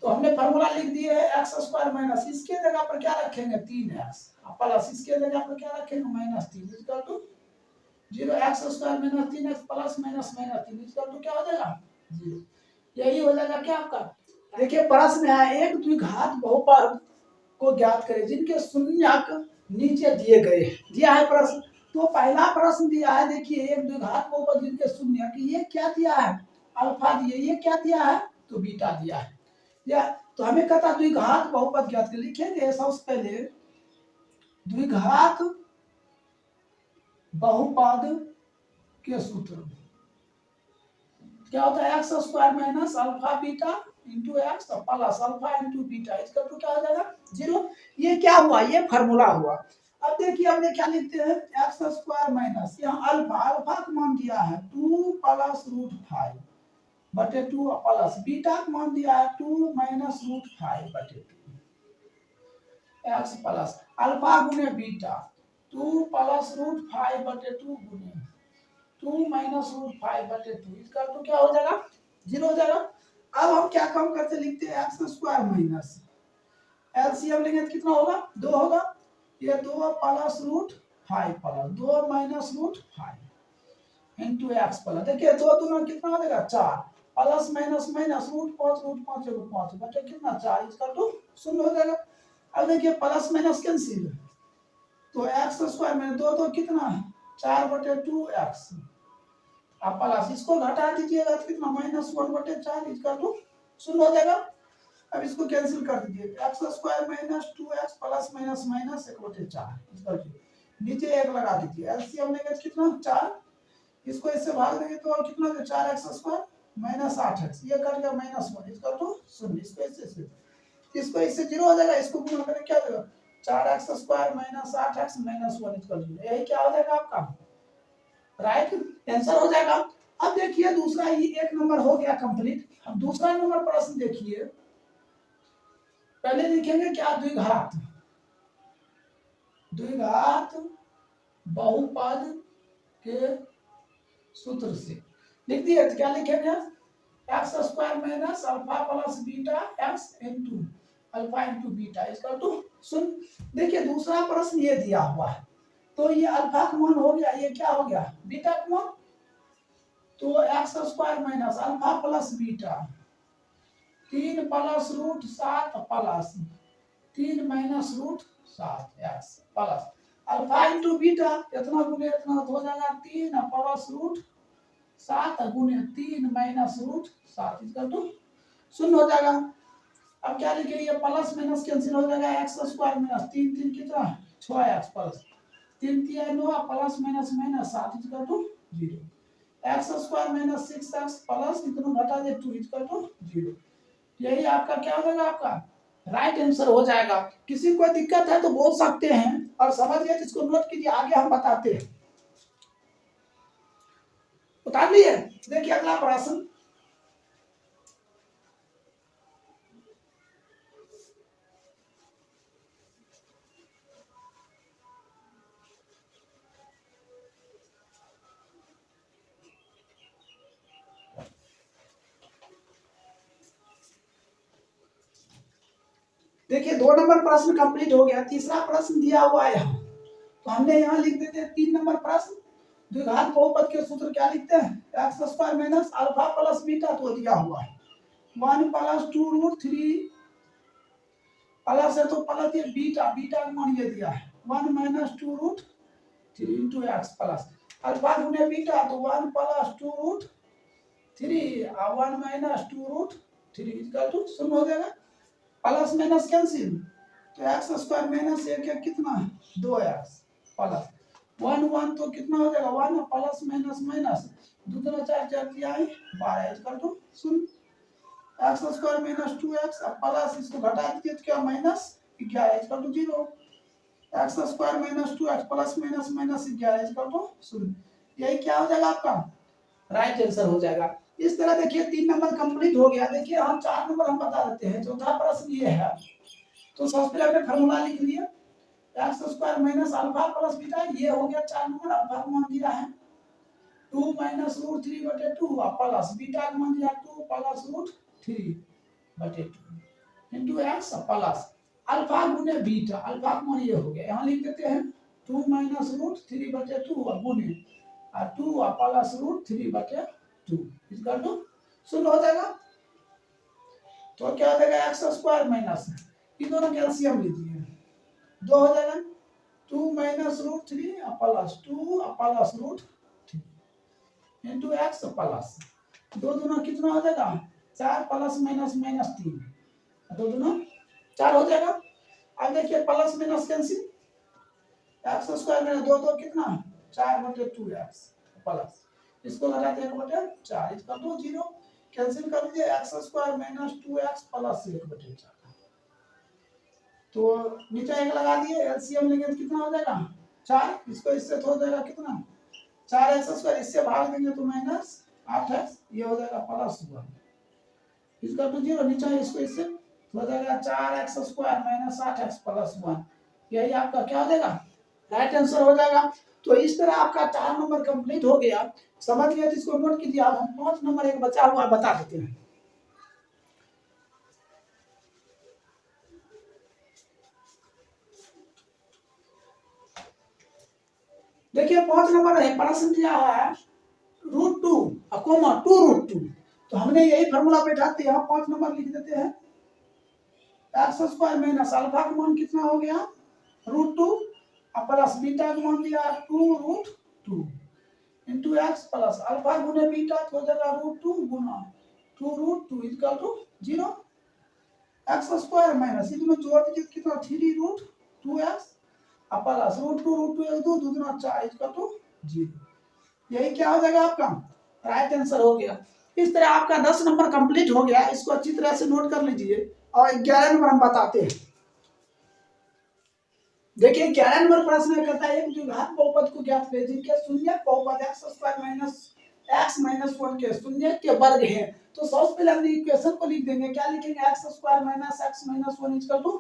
तो हमने फॉर्मूला लिख दिए है x² माइनस, इसके जगह पर क्या रखेंगे 3x प्लस, इसके जगह पर क्या रखेंगे -3 equal to 0, x² minus 3x plus minus -3 equal to क्या हो जाएगा 0, यही हो जाएगा क्या आपका। देखिए प्रश्न है एक द्विघात बहुपद को ज्ञात करें जिनके शून्यक नीचे दिए गए, दिया है प्रश्न। तो पहला प्रश्न दिया है, देखिए एक द्विघात बहुपद जिनके शून्यक, ये क्या दिया है अल्फा दिए, ये क्या दिया है तो बीटा दिया है, या तो हमें कहता द्विघात बहुपद ज्ञात करें, लिखेंगे सबसे पहले द्विघात बहुपद के सूत्र क्या होता है x² minus alpha beta into x plus alpha into beta, इसका तो क्या हो जाएगा 0, ये क्या हुआ ये फार्मूला हुआ। अब देखिए हमने क्या लिखते हैं x² माइनस यहाँ अल्फा का मान दिया है 2 प्लस √5 बटे 2 प्लस बीटा का मान दिया है 2 माइनस √5 बटे 2 x प्लस अल्फा गुने बीटा 2 प्लस √5 बटे 2 गुने 2 माइनस √5 बटे 2, इसका तो क्या हो जाएगा 0 हो जाएगा। अब हम क्या काम करते लिखते हैं x² माइनस एलसीएम लेंगे तो कितना होगा 2 होगा, ये 2 plus √5 plus 2 minus √5 into x plus, देखिए 2 दूना कितना हो जाएगा 4 प्लस माइनस माइनस √5 बटे कितना 4 इसका तो 0 हो जाएगा। अब देखिए प्लस माइनस कैंसिल तो x² में 2 कितना 4 बटे 2x, अब प्लस इसको घटा दीजिएगा तो कितना -1 बटे 4 इसका तो 0 हो जाएगा। अब इसको कैंसिल कर दीजिए x² minus 2x plus minus minus 1 बटे 4 इसका नीचे 1 लगा दीजिए, एलसीएम लेंगे कितना 4, इसको इससे भाग देंगे तो कितना 4x² माइनस 8x, ये कट गया -1 इसका तो 0, इसको इससे 0 हो जाएगा, इसको गुणा करें क्या देगा 4x² माइनस 8x माइनस 1 इसका 0, यही क्या हो जाएगा आपका राइट आंसर हो जाएगा। अब देखिए दूसरा ही 1 नंबर हो गया कंप्लीट। अब दूसरा नंबर प्रश्न देखिए, पहले लिखेंगे क्या द्विघात बहुपद के सूत्र से लिख दिए तो क्या लिखेंगे x² minus alpha plus beta x into alpha into beta इसका तो सुन। देखिए दूसरा प्रश्न ये दिया हुआ है तो ये अल्फा का मान हो गया, ये क्या हो गया बीटा का मान, तो x² minus alpha plus beta 3 plus √7 plus 3 minus √7 x plus alpha into beta इतना गुने इतना हो जाएगा 3 प्लस √7 गुने 3 माइनस √7 इसका तो 0 हो जाएगा। अब क्या लिखेंगे ये प्लस माइनस कैंसिल हो जाएगा x² माइनस 3 3 कितना 6x plus 3 3 9 plus minus minus 7 इसका तो 0, x² माइनस 6x प्लस इतना घटा दे 2 इसका तो 0, यही आपका क्या हो जाएगा आपका राइट आंसर हो जाएगा। किसी को दिक्कत है तो बोल सकते हैं और समझ गए तो इसको नोट कीजिए, आगे हम बताते हैं। उतार लिए, देखिए अगला प्रश्न देखिए 2 नंबर प्रश्न कंप्लीट हो गया, तीसरा प्रश्न दिया हुआ है यहाँ, तो हमने यहाँ लिख देते हैं 3 नंबर प्रश्न द्विघात बहुपद के सूत्र क्या लिखते हैं x² minus alpha plus beta तो दिया हुआ है 1 प्लस 2√3 प्लस है तो प्लस ये बीटा का मान ये दिया है 1 minus 2√3 into x plus alpha गुने बीटा तो 1 प्लस 2√3 और 1 माइनस 2√3 इक्वल टू 0 हो जाएगा, प्लस माइनस कैंसिल तो x² माइनस 1 कितना 2x प्लस वन वन तो कितना हो जाएगा, वन प्लस माइनस माइनस, दो दूना चार, चार तिया 12 इक्वल टू शून्य। एक्स स्क्वायर माइनस 2x, अब प्लस इसको घटा दीजिए तो क्या minus 11 equal to 0। X square minus 2x plus minus minus 11 equal to शून्य। यही क्या हो जाएगा आपका राइट आंसर हो जाएगा। इस तरह देखिए 3 नंबर कंप्लीट हो गया। देखिए हम 4 नंबर हम बता देते हैं। चौथा प्रश्न ये है, तो सबसे पहले हमने फार्मूला लिख लिया, x square minus alpha plus beta, ये हो गया 4 नंबर। अल्फा का मान दिया है 2 माइनस रूट 3 बटे 2 प्लस बीटा का मान दिया 2 प्लस रूट 3 बटे 2 इंटू एक्स प्लस अल्फा गुने बीटा। अल्फा का मान ये हो गया, यहाँ लिख देते हैं 2 माइनस रूट 3 बटे 2 गुने 2 प्लस रूट 3 बटे 2 इक्वल टू शून्य हो जाएगा। तो क्या हो जाएगा, एक्स स्क्वायर माइनस, इन दोनों का एलसीएम लीजिए, 2 हो जाएगा 2 minus root 3 plus 2 plus root 3 into x plus 2 दूना कितना हो जाएगा 4 प्लस माइनस माइनस 3, 2 दूना 4 हो जाएगा। अब देखिए plus minus cancel, x square में 2 2 कितना 4 बटे 2x प्लस इसको लगाते हैं 1 बटे 4 इसका 2 0 कैंसिल कर दीजिए, x square minus 2x plus 1 बटे 4, तो नीचे 1 लगा दिए, एलसीएम लेंगे तो कितना हो जाएगा 4, इसको इससे तो हो जाएगा कितना 4x स्क्वायर, इससे भाग देंगे तो माइनस 8x, ये हो जाएगा प्लस 1 इसका 2 0, नीचे इसको इससे तो हो जाएगा 4x square minus 8x plus 1, यही आपका क्या हो जाएगा राइट आंसर हो जाएगा। तो इस तरह आपका 4 नंबर कंप्लीट हो गया। समझ गए, जिसको नोट कीजिए। अब हम 5 नंबर एक बचा हुआ बता देते हैं। देखिए 5 नंबर है, प्रश्न दिया है रूट 2 अकोमा 2 रूट 2, तो हमने यही फार्मूला बैठाते हैं, 5 नंबर लिख देते हैं। एक्स स्क्वायर माइनस अल्फा का मान कितना हो गया रूट 2 प्लस बीटा का मान दिया 2 root 2 into x plus alpha गुने बीटा तो हो जाएगा रूट 2 गुना 2 root 2 equal to 0। X square minus इसमें जोड़ दीजिए कितना 3 root 2x plus root 2 root 2 1 2 2 दूना 4 इक्वल टू 0। यही क्या हो जाएगा आपका राइट आंसर हो गया। इस तरह आपका 10 नंबर कंप्लीट हो गया। इसको अच्छी तरह से नोट कर लीजिए। और 11 नंबर हम बताते हैं। देखिए 11 नंबर प्रश्न कहता है एक द्विघात बहुपद को ज्ञात कीजिए जिनके शून्य बहुपद x square minus x minus 1 के शून्य के वर्ग है। तो सबसे पहले हम इक्वेशन को लिख देंगे। क्या लिखेंगे x square minus x minus 1 equal to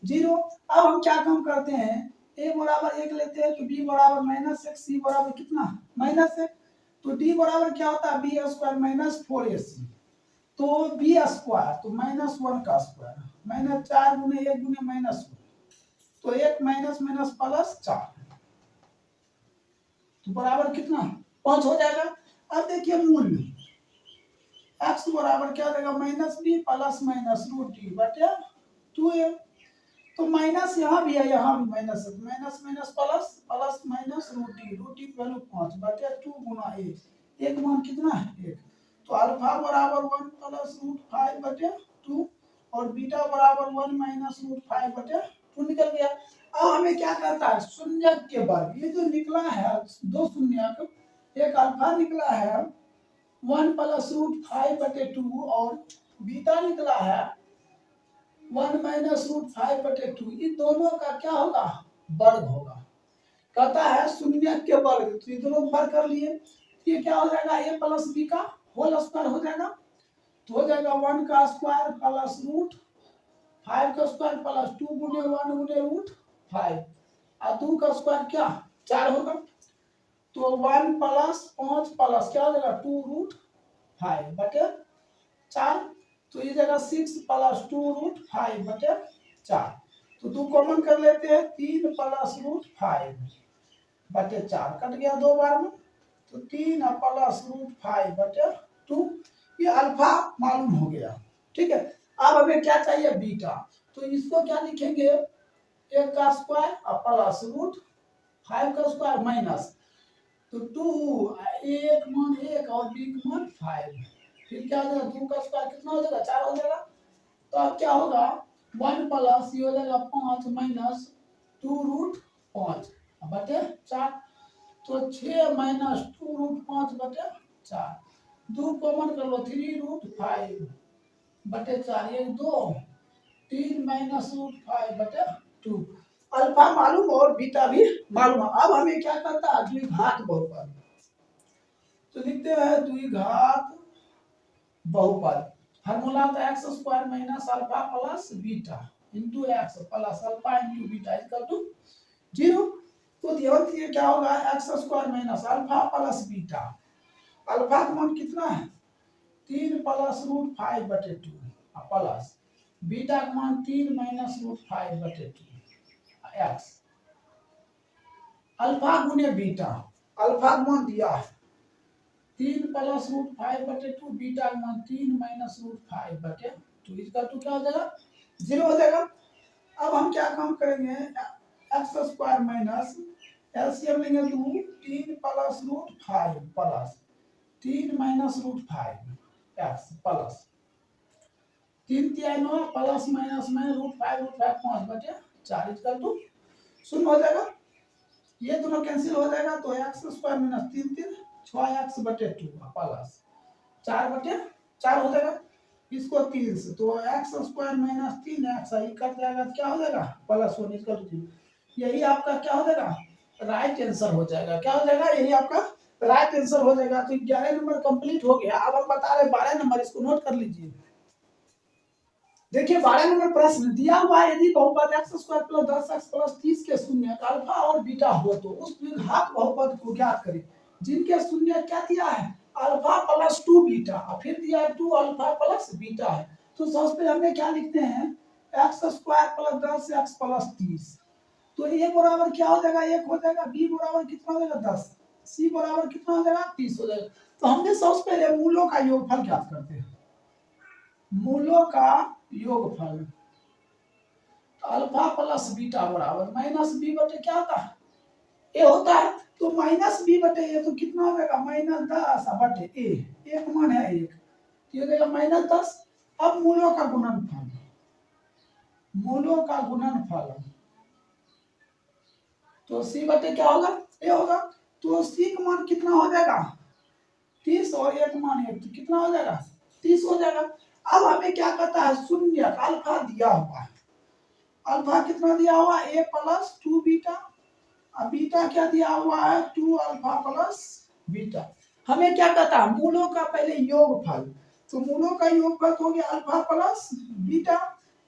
0। अब हम क्या काम करते हैं, a बराबर 1 लेते हैं तो b बराबर माइनस एक्स, c बराबर कितना माइनस है, तो d बराबर क्या होता है b स्क्वायर माइनस 4ac, तो b स्क्वायर तो माइनस 1 का स्क्वायर माइनस 4 गुने 1 गुने माइनस 1, तो 1 माइनस माइनस प्लस 4 तो बराबर कितना 5 हो जाएगा। अब देखिए मूल्य x बराबर क्या देगा minus b plus minus root D बटे 2a, तो माइनस यहाँ भी है यहाँ भी माइनस है, minus minus plus plus minus root D value 5 बटे 2 गुना a, एक मान कितना है 1, तो अल्फा बराबर 1 प्लस रूट 5 बटे 2 और बीटा बराबर 1 माइनस रूट 5 बटे 2 निकल गया। अब हमें क्या करता है शून्यक के वर्ग, ये जो निकला है दो शून्यक, एक अल्फा निकला है 1 प्लस रूट 5 बटे 2 और बीटा निकला है 1 माइनस रूट 5 बटे 2, इन दोनों का क्या होगा वर्ग होगा। कहता है शून्यक के वर्ग, तो ये दोनों वर्ग कर लिए, ये क्या हो जाएगा a प्लस b का होल स्क्वायर हो जाएगा, तो हो जाएगा 1 का स्क्वायर प्लस रूट 5 का स्क्वायर प्लस 2 गुने 1 गुने रूट 5 और 2 का स्क्वायर क्या 4 होगा, तो 1 प्लस 5 प्लस क्या हो जाएगा 2 रूट 5 बटे 4, तो ये जगह 6 प्लस 2 रूट 5 बटे 4, तो 2 कॉमन कर लेते हैं 3 प्लस रूट 5 बटे 4 कट गया 2 बार में, तो 3 प्लस रूट 5 बटे 2, ये अल्फा मालूम हो गया। ठीक है, अब हमें क्या चाहिए बीटा, तो इसको क्या लिखेंगे 1 का स्क्वायर प्लस रूट 5 का स्क्वायर माइनस, तो 2 एक मान 1 और b का मान 5, फिर क्या हो जाएगा 2 का स्क्वायर कितना हो जाएगा 4 हो जाएगा, तो अब क्या होगा 1 प्लस ये हो जाएगा 5 माइनस 2 रूट 5 बटे 4, तो 6 - 2 √5/4, 2 कॉमन कर लो, 3 √5/4, ये 2, 3 - √5/2। अल्फा मालूम और बीटा भी मालूम। अब हमें क्या करता है, द्विघात बहुपद, तो लिखते हैं द्विघात बहुपद। फार्मूला था x² - alpha plus beta into x plus alpha into beta equal to 0। तो ध्यान दीजिए क्या होगा, x² - alpha plus beta, alpha का मान कितना है 3 + √5/2 प्लस बीटा का मान 3 - √5/2 एक्स। अल्फा गुने बीटा, अल्फा का मान दिया है 3 + √5/2, बीटा का मान 3 - √5/2 इक्वल टू क्या हो जाएगा 0 हो जाएगा। अब हम क्या काम करेंगे, x² - एलसीएम लेंगे 2, 3 + √5 plus 3 - √5 x plus 3 × 9 plus minus में √5 5/4 इक्वल टू 0 हो जाएगा। ये दोनों कैंसिल हो जाएगा, तो x² - 3 3 6x/2 प्लस 4/4 हो जाएगा। इसको 3 से तो x² - 3x ही कट जाएगा, क्या हो जाएगा +1 इक्वल टू 0। यही आपका क्या हो जाएगा राइट आंसर हो जाएगा। क्या हो जाएगा, यही आपका राइट आंसर हो जाएगा। तो 11 नंबर कंप्लीट हो गया। अब हम बता रहे 12 नंबर, इसको नोट कर लीजिए। देखिए 12 नंबर प्रश्न दिया हुआ है, यदि बहुपद x² + 10x + 30 के शून्य अल्फा और बीटा हो तो उस द्विघात बहुपद को ज्ञात करें जिनके शून्य क्या दिया है अल्फा प्लस 2 बीटा, और फिर दिया है 2 अल्फा प्लस बीटा है। तो सबसे पहले हमने क्या लिखते हैं x² + 10x + 30, तो a बराबर क्या हो जाएगा 1 हो जाएगा, b बराबर कितना हो जाएगा 10, c बराबर कितना हो जाएगा 30 हो जाएगा। तो हमने सबसे पहले मूलों का योगफल ज्ञात करते हैं, मूलों का योगफल अल्फा प्लस बीटा बराबर माइनस बी बटे क्या होता है ए होता है, तो माइनस बी बटे ए तो कितना हो जाएगा -10 बटे ए, एक मान है 1, तो ये हो जाएगा -10। अब मूलों का गुणनफल, मूलों का गुणनफल तो सी बटे क्या होगा ए होगा, तो सी का मान कितना हो जाएगा 30 और एक मान 1, तो कितना हो जाएगा 30 हो जाएगा। अब हमें क्या कहता है शून्य अल्फा दिया हुआ है, अल्फा कितना दिया हुआ है a + 2 बीटा, अब बीटा क्या दिया हुआ है 2 अल्फा प्लस बीटा। हमें क्या कहता है मूलों का पहले योगफल, तो मूलों का योगफल हो गया अल्फा प्लस बीटा,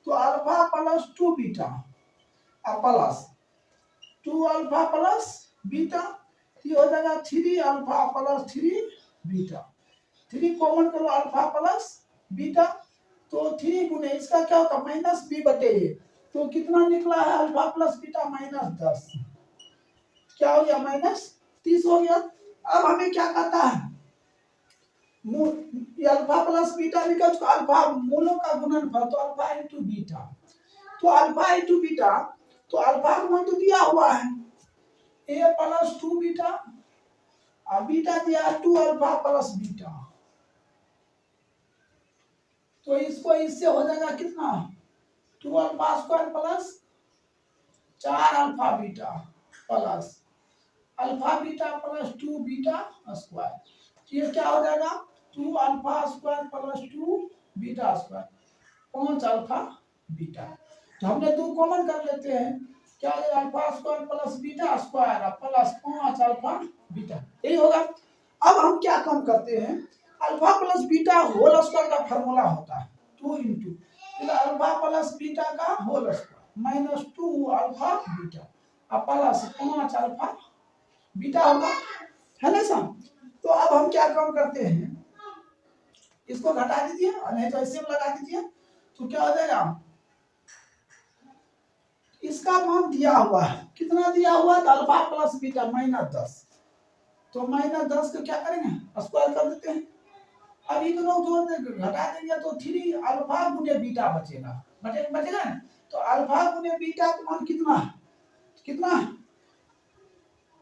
तो alpha plus 2 beta plus 2 alpha plus beta, ये हो जाएगा 3 अल्फा प्लस 3 बीटा, 3 कॉमन करो अल्फा प्लस बीटा, तो 3 गुने इसका क्या होता माइनस बी बटे ए, तो कितना निकला है अल्फा प्लस बीटा -10, क्या हो गया -30 हो गया। अब हमें क्या कहता है अल्फा प्लस बीटा निकल चुका, अल्फा मूलों का गुणनफल तो अल्फा इंटू बीटा, तो अल्फा इंटू बीटा, तो अल्फा का मान तो दिया हुआ है a + 2 बीटा, और बीटा दिया 2 अल्फा प्लस बीटा, तो इसको इससे हो जाएगा कितना 2 alpha square plus 4 alpha beta plus alpha beta plus 2 beta square, ये क्या हो जाएगा 2 alpha square plus 2 beta square 5 alpha beta. तो हमने 2 कॉमन कर लेते हैं, क्या हो जाएगा alpha square plus beta square plus 5 alpha beta, यही होगा। अब हम क्या काम करते हैं alpha plus beta whole square का फार्मूला होता है 2 × अल्फा प्लस बीटा का whole square -2 alpha beta plus 5 alpha beta होगा, है ना सर। तो अब हम क्या काम करते हैं इसको घटा दीजिए और नहीं तो ऐसे लगा दीजिए, तो क्या हो जाएगा इसका मान दिया हुआ है कितना दिया हुआ है अल्फा प्लस बीटा -10, तो -10 को क्या करेंगे स्क्वायर कर देते हैं। अब इन दोनों को घटा देंगे तो 3 अल्फा गुने बीटा बचेगा, बचेगा ना, तो अल्फा गुने बीटा का मान कितना कितना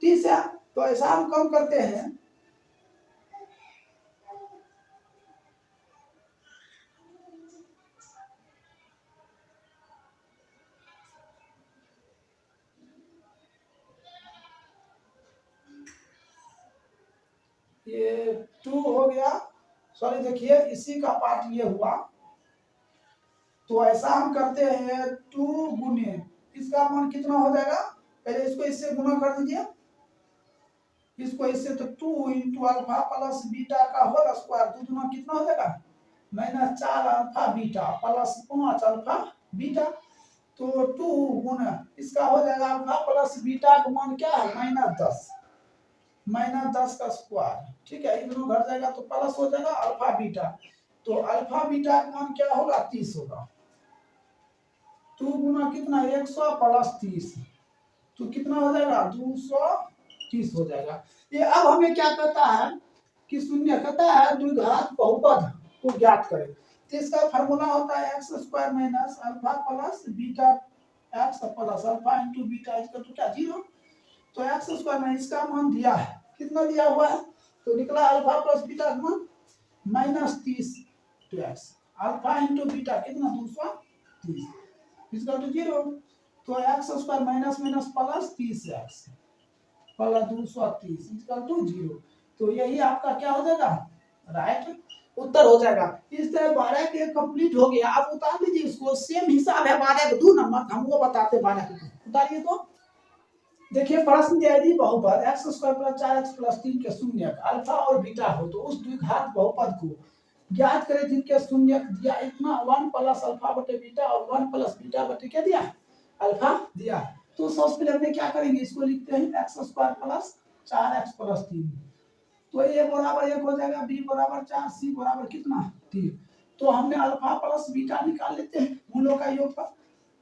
30 है। तो ऐसा हम कम करते हैं ये 2 हो गया, सॉरी देखिए इसी का पार्ट ये हुआ। तो ऐसा हम करते हैं 2 गुने इसका मान कितना हो जाएगा, पहले इसको इससे गुना कर दीजिए, इसको इससे, तो 2 इंटू अल्फा प्लस बीटा का होल स्क्वायर, 2 दूना कितना हो जाएगा -4 alpha beta plus 5 alpha beta. तो 2 गुना इसका हो जाएगा अल्फा प्लस बीटा का मान क्या है -10, -10 का स्क्वायर, ठीक है। ये दोनों घट जाएगा तो प्लस हो जाएगा अल्फा बीटा, तो अल्फा बीटा का मान क्या होगा 30 होगा। 2 गुना कितना 100 प्लस 30, तो कितना हो जाएगा 230 हो जाएगा। ये अब हमें क्या कहता है कि शून्य कहता है द्विघात बहुपद को ज्ञात करें। तो इसका फार्मूला होता है x square minus alpha plus beta x plus alpha into beta इसका तो क्या 0। तो एक्स स्क्वायर में इसका मान दिया है, कितना दिया हुआ है, तो निकला अल्फा प्लस बीटा का मान -30 तो एक्स अल्फा इंटू बीटा कितना 230 इसका तो 0। तो x square minus minus plus 30 x plus 230 इसका तो 0। तो यही आपका क्या हो जाएगा राइट उत्तर हो जाएगा। इस तरह 12 के कंप्लीट हो गया। आप उतार लीजिए इसको, सेम हिसाब है 12 के 2 नंबर हमको बताते 12 के, उतारिए तो देखिए प्रश्न दिया यदि बहुपद x square plus 4x plus 3 के शून्य अल्फा और बीटा हो तो उस द्विघात बहुपद को ज्ञात करें जिनके शून्य दिया इतना 1 प्लस अल्फा बटे बीटा और 1 प्लस बीटा बटे क्या दिया अल्फा दिया। तो सबसे पहले हमने क्या करेंगे, इसको लिखते हैं x square plus 4x plus 3, तो a बराबर 1 हो जाएगा, b बराबर 4, c बराबर कितना 3। तो हमने अल्फा प्लस बीटा निकाल लेते हैं मूलों का योगफल,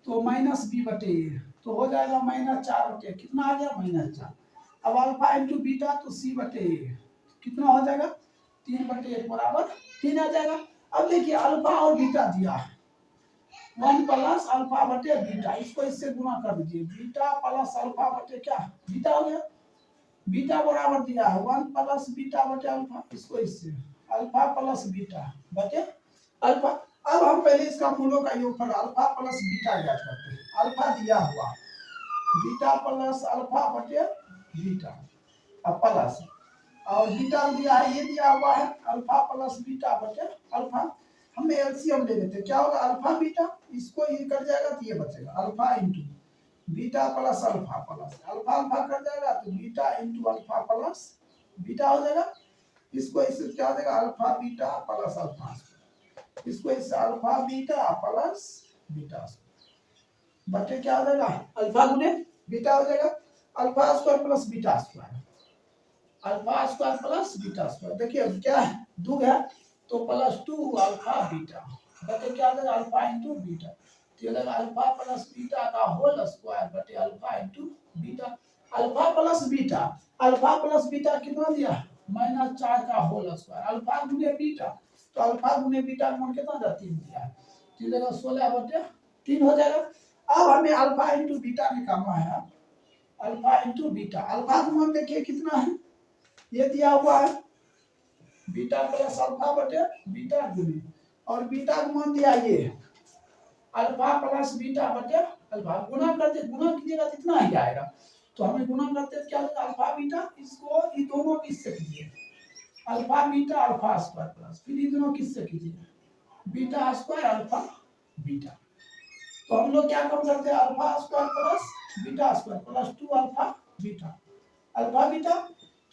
तो माइनस बी बटे ए तो हो जाएगा -4 बटे कितना आ गया -4। अब अल्फा इंटू बीटा तो सी बटे ए कितना हो जाएगा 3 बटे 1 बराबर 3 आ जाएगा। अब देखिए अल्फा और बीटा दिया है 1 प्लस अल्फा बटे बीटा, इसको इससे गुना कर दीजिए, बीटा प्लस अल्फा बटे क्या बीटा हो गया, बीटा बराबर दिया है 1 प्लस बीटा बटे अल्फा, इसको इससे अल्फा प्लस बीटा बटे अल्फा। अब हम पहले इसका मूलों का योगफल अल्फा प्लस बीटा ज्ञात करते हैं। अल्फा दिया हुआ बीटा प्लस अल्फा बटे बीटा अब प्लस, और बीटा दिया है ये दिया हुआ है अल्फा प्लस बीटा बटे अल्फा। हम एलसीएम ले लेते हैं, क्या होगा अल्फा बीटा, इसको ये कट जाएगा तो ये बचेगा alpha into beta plus alpha plus alpha alpha cut जाएगा तो beta into alpha plus beta हो जाएगा। इसको इससे क्या हो जाएगा अल्फा बीटा प्लस अल्फा, इसको इससे अल्फा बीटा प्लस बीटा बटे क्या हो जाएगा अल्फा गुने बीटा हो जाएगा, alpha square plus beta square, alpha square plus beta square. देखिए क्या है दो है तो +2 अल्फा बीटा बटे क्या हो जाएगा अल्फा इंटू बीटा, तो ये अल्फा प्लस बीटा का होल स्क्वायर बटे alpha into beta. Alpha plus beta कितना दिया -4 का होल स्क्वायर, अल्फा गुने बीटा तो अल्फा गुने बीटा का मान कितना था 3 दिया, तो ये 16 बटे 3 हो जाएगा। अब हमें अल्फा इंटू बीटा निकालना है, अल्फा इंटू बीटा, अल्फा का मान देखिए कितना है ये दिया हुआ है बीटा प्लस अल्फा बटे बीटा गुने, और बीटा का मान दिया ये अल्फा प्लस बीटा बटे अल्फा, गुना करते गुना कीजिएगा कितना ही आएगा, तो हमें गुना करते क्या होगा अल्फा बीटा, इसको ये दोनों किससे कीजिए alpha beta alpha square plus, फिर ये दोनों किससे कीजिए बीटा स्क्वायर अल्फा बीटा। तो हम लोग क्या कम करते हैं alpha square plus beta square plus 2 alpha beta alpha beta,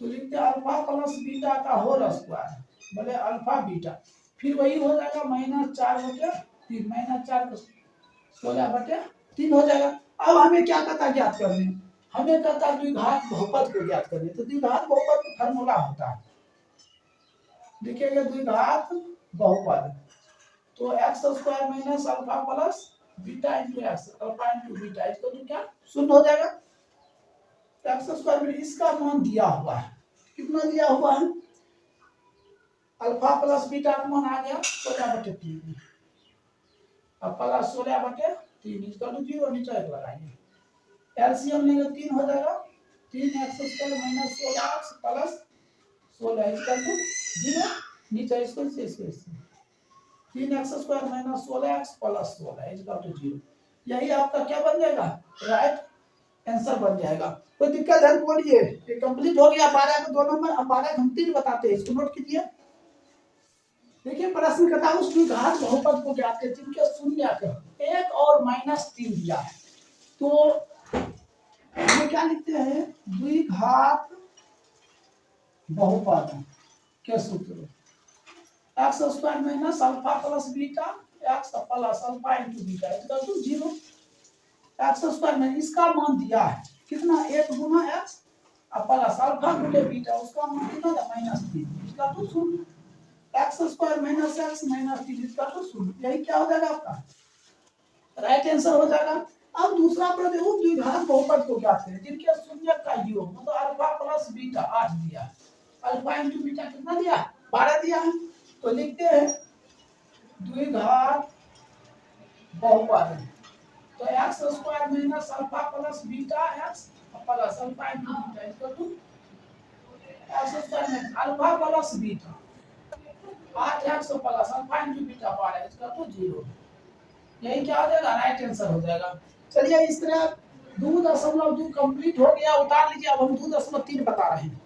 तो लिखते हैं अल्फा प्लस बीटा का होल स्क्वायर बोले अल्फा बीटा, फिर वही हो जाएगा -4 बटे 3 -4 16 बटे 3 हो जाएगा। अब हमें क्या कहता है ज्ञात करने, हमें कहता है द्विघात बहुपद को ज्ञात करने, तो द्विघात बहुपद का फार्मूला होता है देखिएगा द्विघात बहुपद तो x square minus alpha plus beta into x alpha into beta, इसको तो क्या शून्य हो जाएगा, एक्स स्क्वायर में इसका मान दिया हुआ है कितना दिया हुआ है अल्फा प्लस बीटा का मान आ गया 16 बटे 3 अब प्लस 16 बटे 3 इसका तो 0 नीचे एक लगाएंगे, एलसीएम लेंगे 3 हो जाएगा 3x square minus 16x plus 16 इसका तो 0 नीचे इसको से 3x square minus 16x plus 16 इसका तो 0, यही आपका क्या बन जाएगा राइट आंसर बन जाएगा। कोई दिक्कत है तो बोलिए। ये कंप्लीट हो गया 12 का 2 नंबर। अब 12 हम 3 बताते हैं, इसको नोट कीजिए। देखिए प्रश्न कहता है उस द्विघात बहुपद को ज्ञात करें जिनके शून्य का 1 और -3 दिया है। तो ये क्या लिखते हैं, द्विघात बहुपद के सूत्र x square minus alpha plus beta x plus alpha into beta equal to 0। X square में इसका मान दिया है कितना, 1 गुना एक्स प्लस अल्फा गुने बीटा, उसका मान कितना था -3 इसका to 0। X square minus x minus 3 इसका टू 0। यही क्या हो जाएगा आपका राइट आंसर हो जाएगा। अब दूसरा प्रश्न है द्विघात बहुपद को ज्ञात करें जिनके शून्य का योग मतलब अल्फा प्लस बीटा 8 दिया, अल्फा इंटू बीटा कितना दिया 12 दिया है। तो लिखते हैं द्विघात बहुपद, तो x square minus alpha plus beta x plus alpha into beta equal to x square में alpha plus beta 8 x plus alpha into beta 12 equal to 0। यही क्या हो जाएगा राइट आंसर हो जाएगा। चलिए इस तरह 2.2 कंप्लीट हो गया, उतार लीजिए। अब हम 2.3 बता रहे हैं।